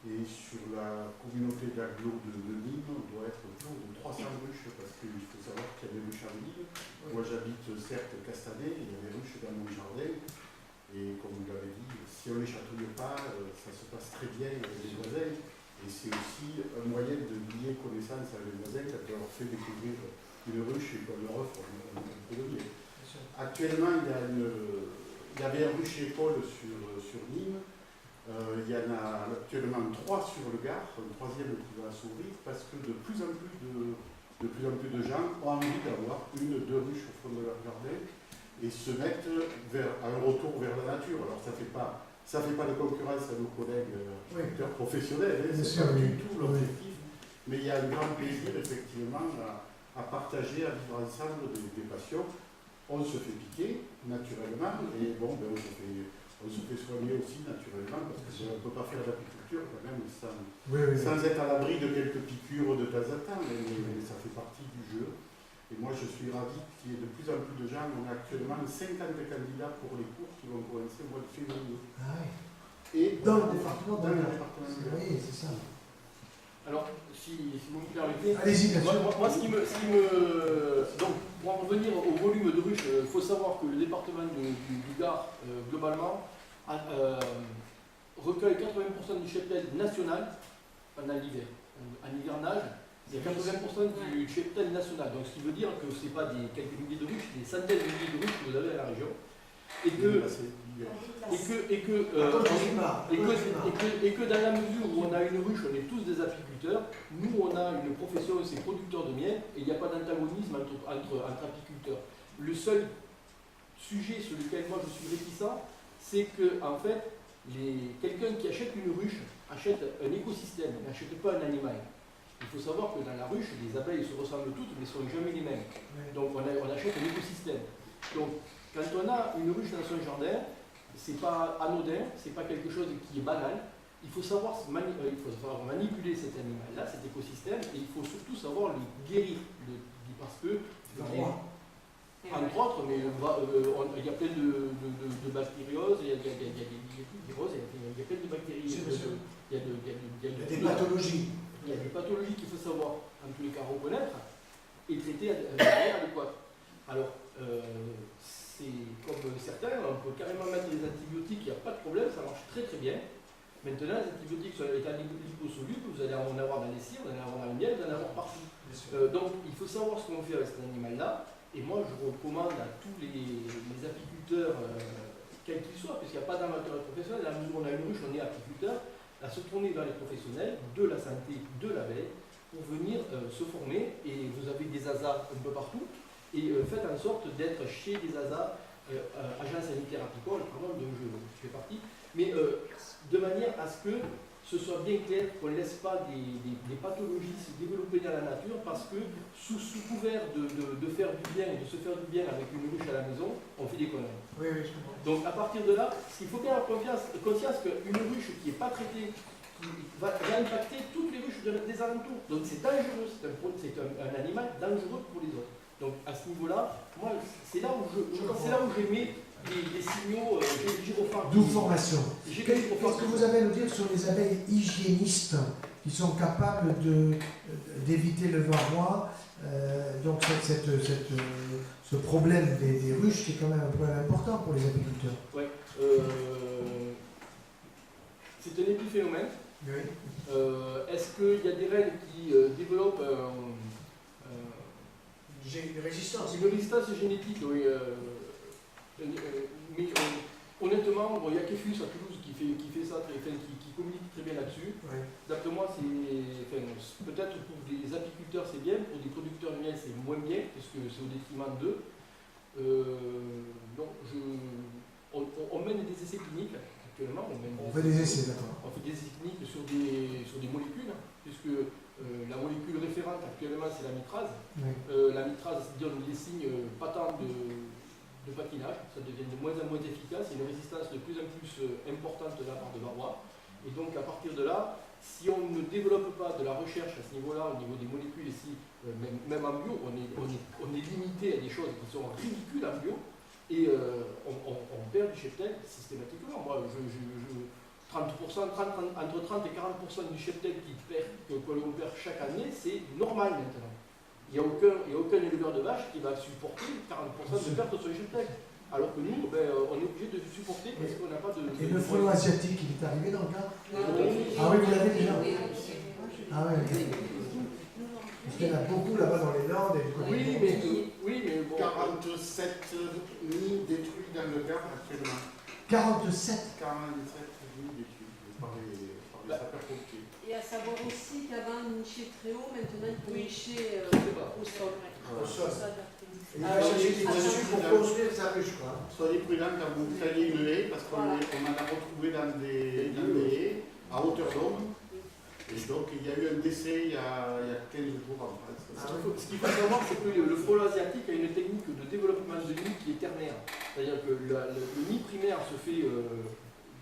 Et sur la communauté d'agglo de Nîmes, on doit être autour de 300 ruches, parce qu'il faut savoir qu'il y a des ruches en Nîmes. Moi j'habite certes Castanet, il y a des ruches dans mon jardin. Et comme vous l'avez dit, si on ne les chatouille pas, ça se passe très bien avec les voisins. Et c'est aussi un moyen de lier connaissance avec les voisins quand on leur fait découvrir une ruche et qu'on leur offre un produit. Actuellement, il y avait un rucher Paul sur Nîmes. Il y en a actuellement 3 sur le Gard, un 3e qui va s'ouvrir, parce que de plus en plus de gens ont envie d'avoir 1-2 ruches au fond de leur jardin et se mettent vers un retour vers la nature. Alors ça fait pas de concurrence à nos collègues acteurs professionnels, hein, c'est pas du tout l'objectif, mais il y a un grand plaisir effectivement à partager, à vivre ensemble des passions. On se fait piquer naturellement et bon, ben, on se fait soigner aussi naturellement parce qu'on ne peut pas faire d'apiculture quand même sans être à l'abri de quelques piqûres de temps en temps, mais ça fait partie du jeu. Et moi je suis ravi qu'il y ait de plus en plus de gens. On a actuellement 50 candidats pour les cours qui vont commencer au mois de février. Ah oui. Et dans le département de l'Gard. Oui, c'est ça. Alors, si vous me permettez, allez-y, bien sûr. moi ce qui me. Donc, pour en revenir au volume de ruches, il faut savoir que le département du Gard, globalement, recueille 80% du cheptel national pendant l'hiver. En hivernage, il y a 80% du cheptel national. Donc, ce qui veut dire que ce n'est pas des quelques milliers de ruches, des centaines de milliers de ruches que vous avez à la région. Et que dans la mesure où on a une ruche, on est tous des apiculteurs, nous on a une profession, c'est producteur de miel, et il n'y a pas d'antagonisme entre apiculteurs. Le seul sujet sur lequel moi je suis réticent, c'est que en fait, quelqu'un qui achète une ruche achète un écosystème, il n'achète pas un animal. Il faut savoir que dans la ruche, les abeilles se ressemblent toutes, mais ne sont jamais les mêmes. Donc on achète un écosystème. Donc quand on a une ruche dans son jardin, c'est pas anodin, c'est pas quelque chose qui est banal. Il faut savoir manipuler cet animal-là, cet écosystème, et il faut surtout savoir le guérir. Parce que, entre autres, mais il y a plein de bactérioses, il y a plein de bactéries, il y a des pathologies. Il y a des pathologies qu'il faut savoir, en tous les cas, reconnaître et traiter de manière adéquate. Alors, comme certains, on peut carrément mettre des antibiotiques, il n'y a pas de problème, ça marche très très bien. Maintenant, les antibiotiques sont étant liposolubles, vous allez en avoir dans les cires, vous allez en avoir dans le miel, vous allez en avoir partout. Donc, il faut savoir ce qu'on fait avec cet animal-là. Et moi, je recommande à tous les apiculteurs, quels qu'ils soient, puisqu'il n'y a pas d'amateur professionnel, à la mesure où on a une ruche, on est apiculteur, à se tourner vers les professionnels de la santé de l'abeille pour venir se former. Et vous avez des ASA un peu partout. Et faites en sorte d'être chez des ASA, agents sanitaires apicoles, pardon, dont je fais partie, mais de manière à ce que ce soit bien clair qu'on ne laisse pas des pathologies se développer dans la nature, parce que sous couvert de faire du bien et de se faire du bien avec une ruche à la maison, on fait des conneries. Oui, je comprends. Donc à partir de là, il faut bien avoir conscience qu'une ruche qui n'est pas traitée va impacter toutes les ruches des alentours. Donc c'est dangereux, c'est un animal dangereux pour les autres. Donc à ce niveau-là, moi, c'est là où je mets les signaux gyrophares. D'où formation. Qu'est-ce que vous avez à nous dire sur les abeilles hygiénistes qui sont capables d'éviter le varroa, donc ce problème des ruches qui est quand même un problème important pour les apiculteurs? Oui. C'est un épiphénomène. Oui. Est-ce qu'il y a des reines qui développent une résistance génétique, oui. Mais honnêtement, il y a Kefus à Toulouse qui fait ça, qui communique très bien là-dessus. Ouais. D'après moi, peut-être pour des apiculteurs c'est bien, pour des producteurs de miel c'est moins bien, parce que c'est au détriment d'eux. Donc on mène des essais cliniques actuellement. On fait des essais, d'accord. On fait des essais cliniques sur des molécules, puisque la molécule référente actuellement c'est la mitrase. Oui. La mitrase donne des signes patents de patinage, ça devient de moins en moins efficace, il y a une résistance de plus en plus importante de la part de varroa. Et donc à partir de là, si on ne développe pas de la recherche à ce niveau-là, au niveau des molécules ici, même en bio, on est limité à des choses qui sont ridicules en bio, et on perd du cheptel systématiquement. Moi, entre 30 et 40% du cheptel que l'on perd chaque année, c'est normal maintenant. Il n'y a aucun éleveur de vaches qui va supporter 40% de perte sur son cheptel. Alors que nous, on est obligé de supporter parce qu'on n'a pas de... Et le frelon asiatique, il est arrivé dans le cas? Oui. Ah oui, vous l'avez déjà? Ah ouais. Parce qu'il y en a beaucoup là-bas dans les Landes et du côté Oui, mais bon... 47 nids détruits dans le Gard actuellement. 47? 47 nids détruits par les sapeurs-pompiers. Et à savoir aussi qu'avant, il nichait très haut, maintenant, il peut nicher au sol. Au sol. Et il Ah, va chercher des oui, dessus pour oui. construire sa ruche, quoi. Soyez prudents quand vous taillez une haie, parce qu'on Voilà. en a retrouvé dans des haies à hauteur d'homme. Et donc il y a eu un décès il y a 15 jours en France. Ce qu'il faut savoir, c'est que le frelon asiatique a une technique de développement de nid qui est ternaire. C'est-à-dire que le nid primaire se fait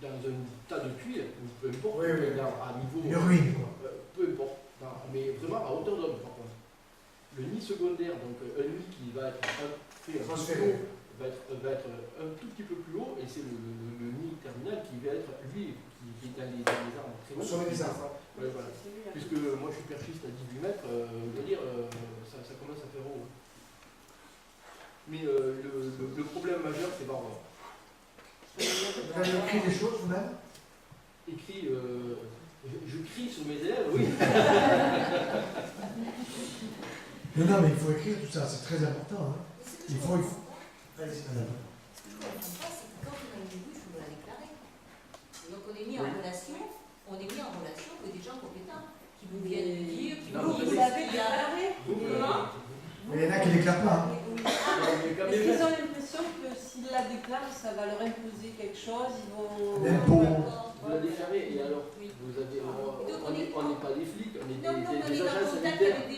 dans un tas de tuiles, peu importe, à niveau... Une ruine, quoi. Peu importe, mais vraiment à hauteur d'homme, par contre. Le nid secondaire, donc un nid qui va être fait transféré, va être un tout petit peu plus haut, et c'est le nid terminal qui va être, lui, qui est dans les arbres très hauts. Au sommet des arbres. Ouais, voilà. Puisque moi je suis perchiste à 18 mètres, je veux dire, ça commence à faire haut. Mais le problème majeur, c'est Barbara. Vous avez écrit des choses vous-même? Écrit, je crie sur mes élèves, oui. Non, mais il faut écrire tout ça, c'est très important. Hein. Il faut... Allez-y, madame. Ce que je ne comprends pas, c'est que quand on a une ruche, on doit la déclarer. Donc on est mis en relation, avec des gens compétents qui vous viennent dire, qui Non, vous Vous l'avez déclaré. Mais il y en a qui ne déclarent pas. Hein. Est-ce qu'ils ont l'impression que s'ils la déclarent, ça va leur imposer quelque chose? Ils vont... L'impôt. Vous la déclarez, et alors, Oui. vous avez, Donc, on n'est pas des flics, on est Non, non, on des est en agents contact sanitaires. avec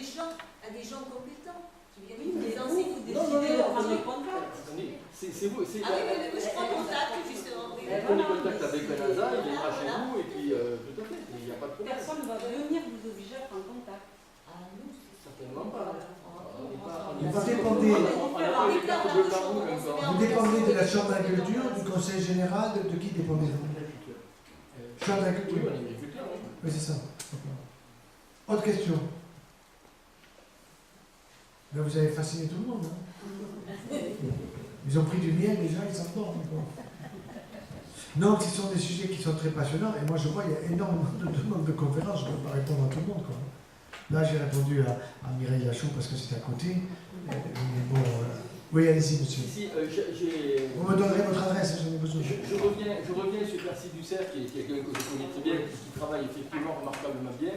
des gens compétents qui viennent Oui, mais nous vous, vous Non, décidez de non, prendre non, le contact. Attendez, c'est vous, c'est... Ah oui, je prends contact justement. Oui. On prend contact avec un NASA, il viendra chez vous, et puis tout à fait, il n'y a pas de problème. Personne ne va venir vous obliger à prendre contact. Ah non, Certainement pas. Vous dépendez, vous dépendez de la Chambre d'agriculture, du Conseil général, de qui dépendez-vous? Chambre Oui, d'agriculture. on est agriculteur, oui. Oui, c'est ça. Autre question. Là, vous avez fasciné tout le monde. Hein. Ils ont pris du miel, déjà, ils s'endorment. Non, ce sont des sujets qui sont très passionnants. Et moi, je vois, il y a énormément de demandes de conférences. Je ne peux pas répondre à tout le monde. Quoi. Là, j'ai répondu à Mireille Lachaud parce que c'était à côté. Mais bon, oui, allez-y, monsieur. Ici, Vous me donnerez votre adresse, j'en ai besoin. je reviens sur Percy Dussert, qui est quelqu'un que je connais très bien, qui travaille effectivement remarquablement bien.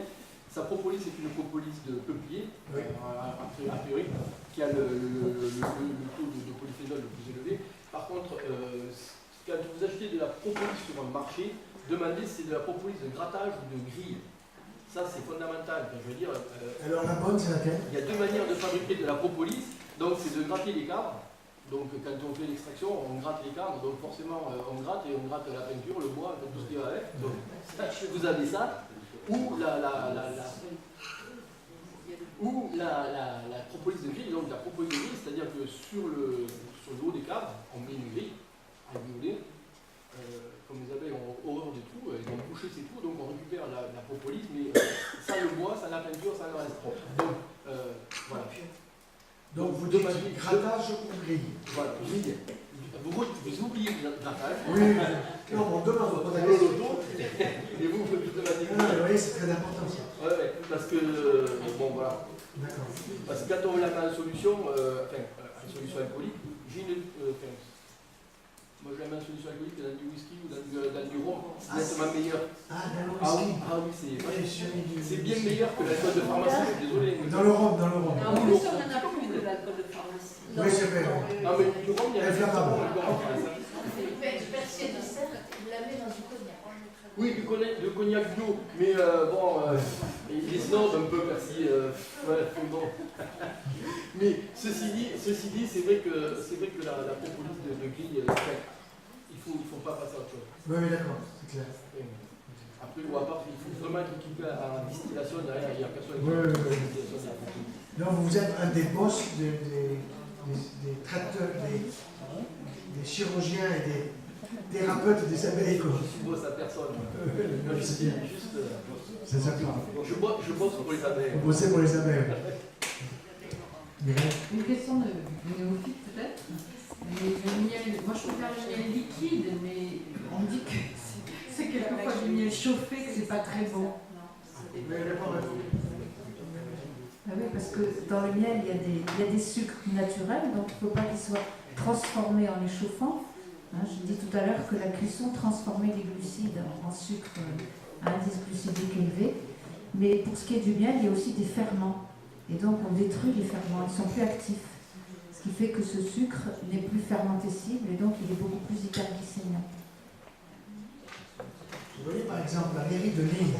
Sa propolis est une propolis de peuplier, Oui. a priori, qui a le taux de polyphénol le plus élevé. Par contre, quand vous achetez de la propolis sur un marché, demandez si c'est de la propolis de grattage ou de grille. Ça, c'est fondamental. Je veux dire, Alors, la bonne, c'est laquelle? il y a deux manières de fabriquer de la propolis. Donc, c'est de gratter les cadres. Donc, quand on fait l'extraction, on gratte les cadres. Donc, forcément, on gratte et on gratte la peinture, le bois, tout ce qui va avec. Donc, vous avez ça. Ou la propolis de grille. Donc, la propolis de grille, c'est-à-dire que sur le haut des cadres, on met une grille à violer. Comme les abeilles ont horreur des trous, ils vont boucher ces trous, donc on récupère la propolis, mais sans le bois, sans la peinture, sans le reste. Donc, voilà. Donc, vous dites grattage ou grille? Voilà, grille. Vous oubliez le grattage. Oui, non, on demande votre adresse. Et vous demandez. Non, vous voyez, c'est très important ça. Ouais, parce que, bon, voilà. D'accord. Parce que quand on la met en solution, en solution alcoolique, j'ai une. Moi, je la mets en solution alcoolique dans du whisky ou dans du rhum. C'est nettement meilleur. Ah, dans le Ah oui, whisky. c'est bien meilleur que l'alcool de pharmacie, je suis désolé. Dans le rhum, dans le rhum. En plus, on en a plus de l'alcool de pharmacie. Oui, c'est vrai. Ah, mais du rhum, il y a Inflammable. Percier du cercle, vous la mettez dans du cognac. Oui, du cognac bio, mais bon, il est snob un peu, Percy. Ouais, bon. Mais ceci dit, c'est vrai que la propolis de grille, il faut pas passer à autre chose. Oui, d'accord, c'est clair. Après, ou à part, il faut vraiment être équipé à la distillation, derrière, il n'y a personne qui Oui, oui, oui. distillation, il y a beaucoup. Donc, vous êtes un des boss des traiteurs, des chirurgiens et thérapeute des abeilles, quoi. Je bosse à personne. Non, Je c'est dis bien. juste. C'est ça. Je bosse pour les abeilles. Vous bossez pour les abeilles. Mireille? Une question de néophyte peut-être. Mais le miel, moi je préfère le miel liquide, mais on me dit que c'est quelquefois du miel chauffé, que c'est pas très bon. Ah oui, parce que dans le miel, il y a des sucres naturels, donc il ne faut pas qu'ils soient transformés en les chauffant. Hein, je dis tout à l'heure que la cuisson transformait les glucides en sucre à indice glucidique élevé. Mais pour ce qui est du miel, il y a aussi des ferments. Et donc on détruit les ferments, ils sont plus actifs. Ce qui fait que ce sucre n'est plus fermentescible et donc il est beaucoup plus hyperglycémiant. Vous voyez par exemple la mairie de Lille.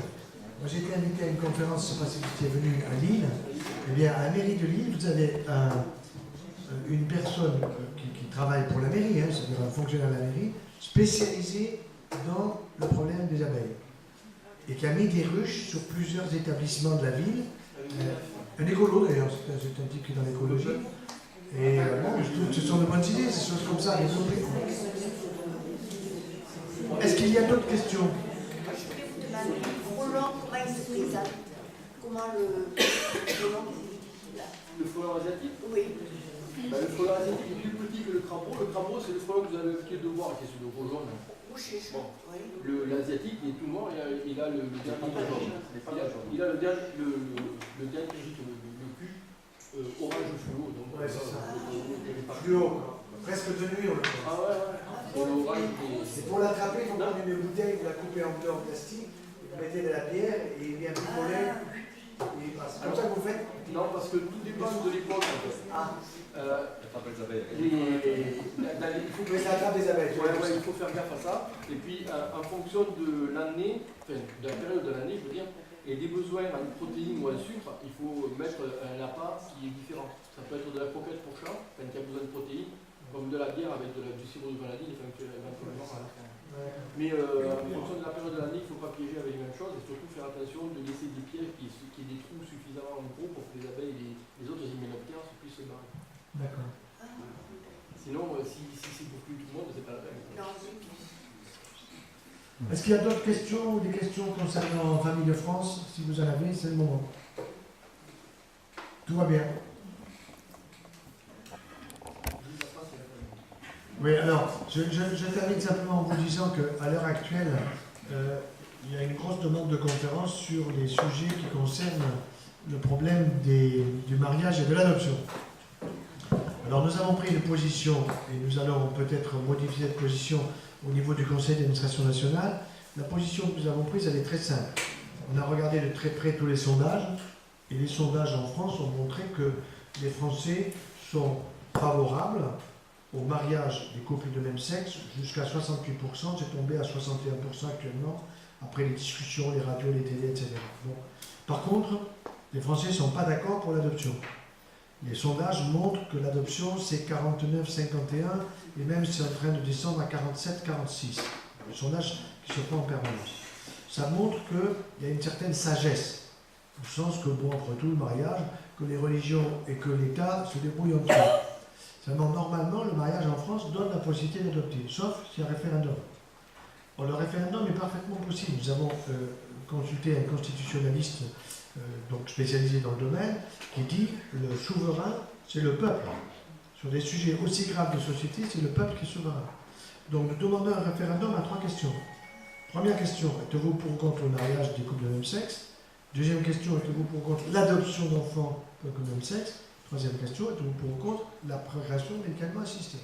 Moi j'ai été invité à une conférence, je ne sais pas si vous étiez venu à Lille. Eh bien à la mairie de Lille, vous avez une personne qui travaille pour la mairie, hein, c'est-à-dire un fonctionnaire de la mairie, spécialisé dans le problème des abeilles. Et qui a mis des ruches sur plusieurs établissements de la ville. Un écolo d'ailleurs, c'est un type qui est dans l'écologie. Et bon, je trouve que ce sont de bonnes idées, ces choses comme ça à développer. Est-ce qu'il y a d'autres questions? Je voulais vous demander, le frelon, comment il se présente? Comment le frelon qui est difficile là? Le frelon asiatique? Oui. Ben, le frelon asiatique est plus petit que le crapaud. Le crapaud, c'est le frelon que vous avez l'habitude de voir, qui est sur le gros jaune. Bouché, Bon. oui. L'asiatique, il est tout noir, il a le dernier jaune. Il a le dernier, le cul orange fluo. Donc, Ouais, c'est ça. pas Fluo, quoi. Presque de nuit, on le voit. Ah ouais. Et pour l'attraper, il faut prendre une bouteille, vous la coupez en deux en plastique, vous mettez de la bière et il vient picoler. Et il passe. C'est comme ça que vous faites? Non, parce que tout dépend de l'époque en fait. Ah. Il faut Mais ça attrape des abeilles. il faut faire gaffe à ça. Et puis, en fonction de l'année, enfin, de la période de l'année, je veux dire, et des besoins en protéines ou en sucre, il faut mettre un appât qui est différent. Ça peut être de la croquette pour chat, quand il y a besoin de protéines, comme de la bière avec du sirop de vanille, éventuellement à la fin. Mais en fonction de la période de l'année, il ne faut pas piéger avec les mêmes choses et surtout faire attention de laisser des pièges qui aient des trous suffisamment gros pour que les abeilles et les autres hyménoptères puissent se barrer. D'accord. Sinon, si c'est pour plus tout le monde, c'est pas la peine. Est-ce qu'il y a d'autres questions ou des questions concernant Famille de France? Si vous en avez, c'est le moment. Tout va bien. Oui, alors, je termine simplement en vous disant qu'à l'heure actuelle, il y a une grosse demande de conférences sur les sujets qui concernent le problème du mariage et de l'adoption. Alors nous avons pris une position, et nous allons peut-être modifier cette position au niveau du Conseil d'administration nationale. La position que nous avons prise, elle est très simple. On a regardé de très près tous les sondages, et les sondages en France ont montré que les Français sont favorables au mariage des couples de même sexe, jusqu'à 68%, c'est tombé à 61% actuellement, après les discussions, les radios, les télés, etc. Bon. Par contre, les Français ne sont pas d'accord pour l'adoption. Les sondages montrent que l'adoption, c'est 49-51, et même c'est en train de descendre à 47-46. Le sondage qui se fait en permanence. Ça montre qu'il y a une certaine sagesse, au sens que, bon, après tout, le mariage, que les religions et que l'État se débrouillent entre eux. Seulement, normalement, le mariage en France donne la possibilité d'adopter, sauf s'il y a référendum. Or, le référendum est parfaitement possible. Nous avons consulté un constitutionnaliste donc spécialisé dans le domaine, qui dit que le souverain, c'est le peuple. Sur des sujets aussi graves de société, c'est le peuple qui est souverain. Donc nous demandons un référendum à 3 questions. Première question, êtes-vous pour ou contre le mariage des couples de même sexe? Deuxième question, êtes-vous pour ou contre l'adoption d'enfants de couples de même sexe? Troisième question, êtes-vous pour ou contre la procréation médicalement assistée?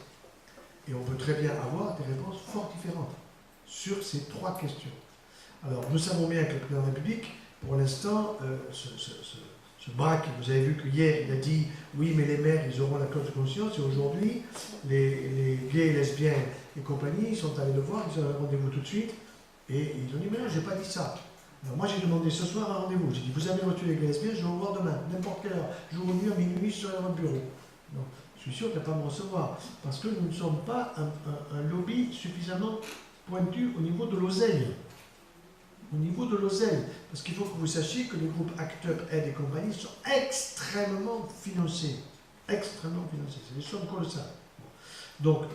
Et on peut très bien avoir des réponses fort différentes sur ces 3 questions. Alors nous savons bien que le président de la République, pour l'instant, se braque. Vous avez vu qu'hier, il a dit oui, mais les maires, ils auront la clause de conscience. Et aujourd'hui, les gays, lesbiennes et compagnie, ils sont allés le voir, ils ont un rendez-vous tout de suite. Et ils ont dit mais non, je n'ai pas dit ça. Alors moi, j'ai demandé ce soir un rendez-vous. J'ai dit vous avez reçu les gays, lesbiennes, je vais vous voir demain, n'importe quelle heure. Jour ou nuit, à minuit, je serai dans votre bureau. Donc, je suis sûr qu'il ne va pas me recevoir. Parce que nous ne sommes pas un lobby suffisamment pointu au niveau de l'oseille. Au niveau de l'oseille, parce qu'il faut que vous sachiez que les groupes Act Up, Aide et compagnie sont extrêmement financés. Extrêmement financés. C'est des sommes colossales. Donc,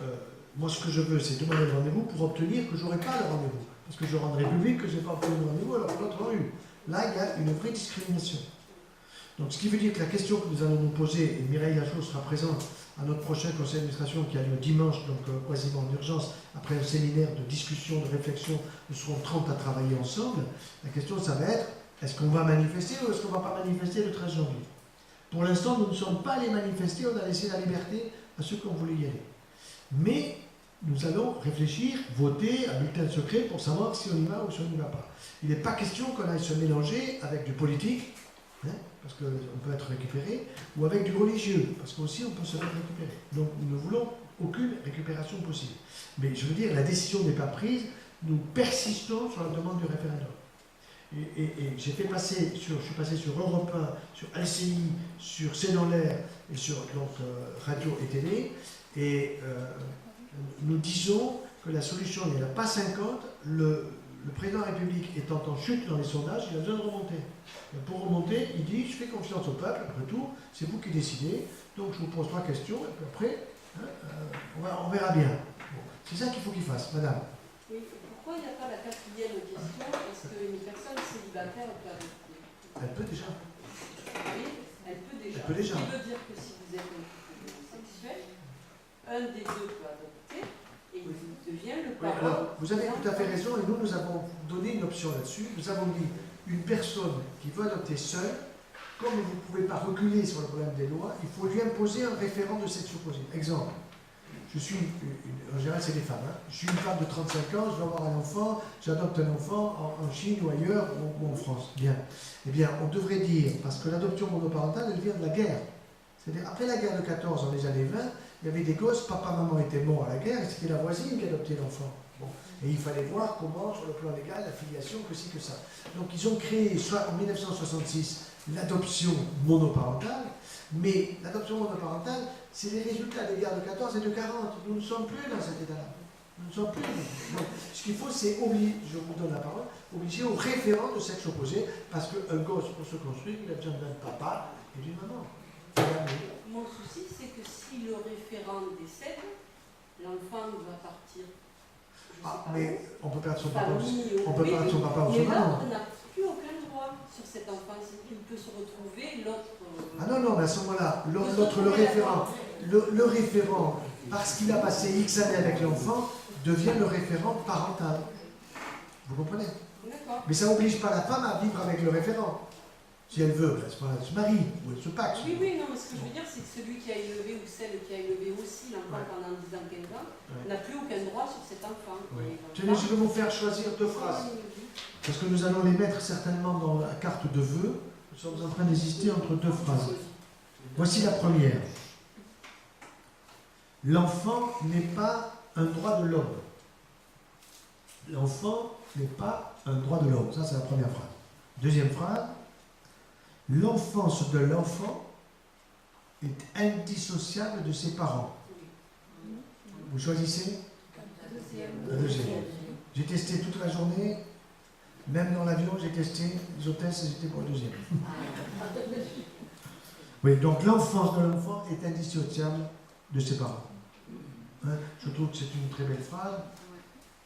Moi, ce que je veux, c'est demander le rendez-vous pour obtenir que je n'aurai pas le rendez-vous. Parce que je rendrai public que je n'ai pas obtenu le rendez-vous alors que l'autre a eu. Là, il y a une vraie discrimination. Donc, ce qui veut dire que la question que nous allons nous poser, et Mireille Lachaud sera présente à notre prochain conseil d'administration qui a lieu dimanche, donc quasiment en urgence, après un séminaire de discussion, de réflexion, nous serons 30 à travailler ensemble. La question, ça va être, est-ce qu'on va manifester ou est-ce qu'on ne va pas manifester le 13 janvier? Pour l'instant, nous ne sommes pas allés manifester, on a laissé la liberté à ceux qui ont voulu y aller. Mais nous allons réfléchir, voter à bulletin secret pour savoir si on y va ou si on n'y va pas. Il n'est pas question qu'on aille se mélanger avec du politique, hein, parce qu'on peut être récupéré, ou avec du religieux, parce qu'aussi on peut se faire récupérer. Donc nous ne voulons aucune récupération possible. Mais je veux dire, la décision n'est pas prise, nous persistons sur la demande du référendum. Et j'ai fait passer je suis passé sur Europe 1, sur LCI, sur C'est dans l'air et sur donc, radio et télé, et nous disons que la solution n'est pas 50, le président de la République étant en chute dans les sondages, il a besoin de remonter. Et pour remonter, il dit, je fais confiance au peuple, après tout, c'est vous qui décidez, donc je vous pose 3 questions, et puis après, on verra bien. Bon, c'est ça qu'il faut qu'il fasse, madame. Oui, pourquoi il n'y a pas la 4e question? Est-ce qu'une personne célibataire peut adopter? Elle peut déjà. Oui, elle peut déjà. Elle peut déjà. Ce qui veut dire que si vous êtes homosexuel, un des deux peut adopter et il devient le Oui, parent. alors, vous avez tout à fait raison, et nous avons donné une option là-dessus. Nous avons dit, une personne qui veut adopter seule, comme vous ne pouvez pas reculer sur le problème des lois, il faut lui imposer un référent de sexe opposé. Exemple, je suis, en général c'est des femmes, hein. Je suis une femme de 35 ans, je veux avoir un enfant, j'adopte un enfant en Chine ou ailleurs, ou en France. Bien. Eh bien, on devrait dire, parce que l'adoption monoparentale, elle vient de la guerre. C'est-à-dire, après la guerre de 14, dans les années 20, il y avait des gosses, papa, maman étaient morts à la guerre, et c'était la voisine qui adoptait l'enfant. Bon. Et il fallait voir comment, sur le plan légal, la filiation, que ci, que ça. Donc ils ont créé, soit en 1966, l'adoption monoparentale, mais l'adoption monoparentale, c'est les résultats des guerres de 14 et de 40. Nous ne sommes plus dans cet état-là. Nous ne sommes plus. Donc, ce qu'il faut, c'est obliger, je vous donne la parole, obliger au référent de sexe opposé, parce qu'un gosse, pour se construire, il a besoin d'un papa et d'une maman. Mon souci, c'est que si le référent décède, l'enfant va partir. Mais on peut perdre son papa aussi. Famille, On peut perdre son papa ou son mais maman. l'autre n'a plus aucun droit sur cet enfant. Il peut se retrouver, l'autre. Ah non, non, mais à ce moment-là, l'autre, le référent, parce qu'il a passé X années avec l'enfant, devient le référent parental. Vous comprenez? D'accord. Mais ça n'oblige pas la femme à vivre avec le référent. Si elle veut, à ce moment-là, elle se marie ou elle se pacte. Oui, oui, non, mais ce que je veux dire, c'est que celui qui a élevé ou celle qui a élevé aussi l'enfant pendant 10 ans, 15 ans, n'a plus aucun droit sur cet enfant. Tenez, je vais vous faire choisir 2 phrases. Parce que nous allons les mettre certainement dans la carte de vœux. Nous sommes en train d'hésiter entre 2 phrases. Voici la première. L'enfant n'est pas un droit de l'homme. L'enfant n'est pas un droit de l'homme. Ça, c'est la première phrase. Deuxième phrase. L'enfance de l'enfant est indissociable de ses parents. Vous choisissez? La deuxième. J'ai testé toute la journée, même dans l'avion, j'ai testé, les hôtesses, j'étais pour le deuxième. Oui, donc l'enfance de l'enfant est indissociable de ses parents. Hein? Je trouve que c'est une très belle phrase.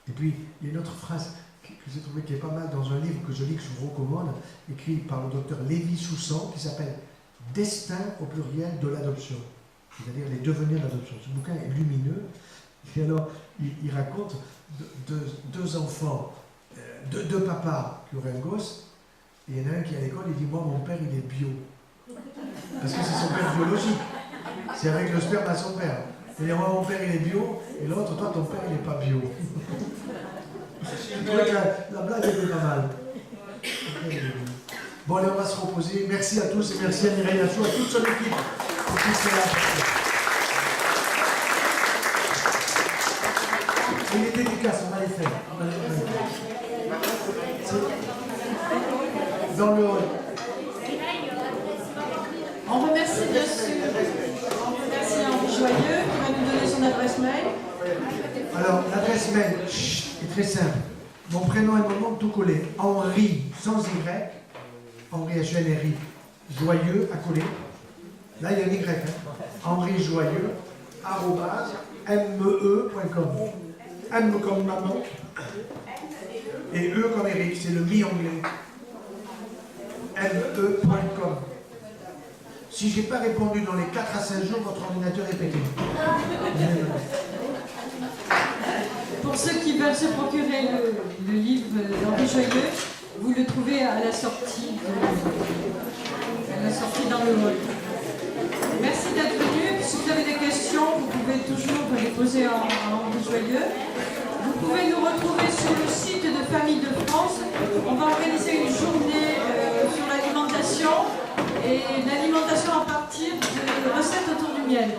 Et puis, il y a une autre phrase que j'ai trouvé qui est pas mal dans un livre que je lis, que je vous recommande, écrit par le docteur Lévy-Soussan, qui s'appelle « Destin au pluriel de l'adoption », c'est-à-dire les devenirs de l'adoption. Ce bouquin est lumineux, et alors il raconte deux enfants, deux papas qui auraient un gosse, et il y en a un qui est à l'école, il dit « Moi, mon père, il est bio ». Parce que c'est son père biologique, c'est avec le sperme à son père. C'est-à-dire, moi, mon père, il est bio, et l'autre, toi, ton père, il n'est pas bio. Je trouvais que la blague était pas mal. Bon, allez, on va se reposer. Merci à tous et merci à Mireille Lachaud, à toute son équipe pour tout cela. Il est efficace, on va les faire. Dans le hall. On remercie bien sûr. On remercie Henri Joyeux qui va nous donner son adresse mail. Alors, l'adresse mail est très simple. Mon prénom et mon nom tout collé. Henri sans Y. Henri H-N-R-I. Joyeux à coller. Là, il y a un Y. Hein. Henri Joyeux. @ me.com. M comme maman. Et E comme Eric, c'est le mi-anglais. me.com. Si je n'ai pas répondu dans les 4 à 5 jours, votre ordinateur est pété. Pour ceux qui veulent se procurer le livre d'Henri Joyeux, vous le trouvez à la sortie dans le hall. Merci d'être venu. Si vous avez des questions, vous pouvez toujours les poser à Henri Joyeux. Vous pouvez nous retrouver sur le site de Famille de France. On va organiser une journée sur l'alimentation et l'alimentation à partir de recettes autour du miel.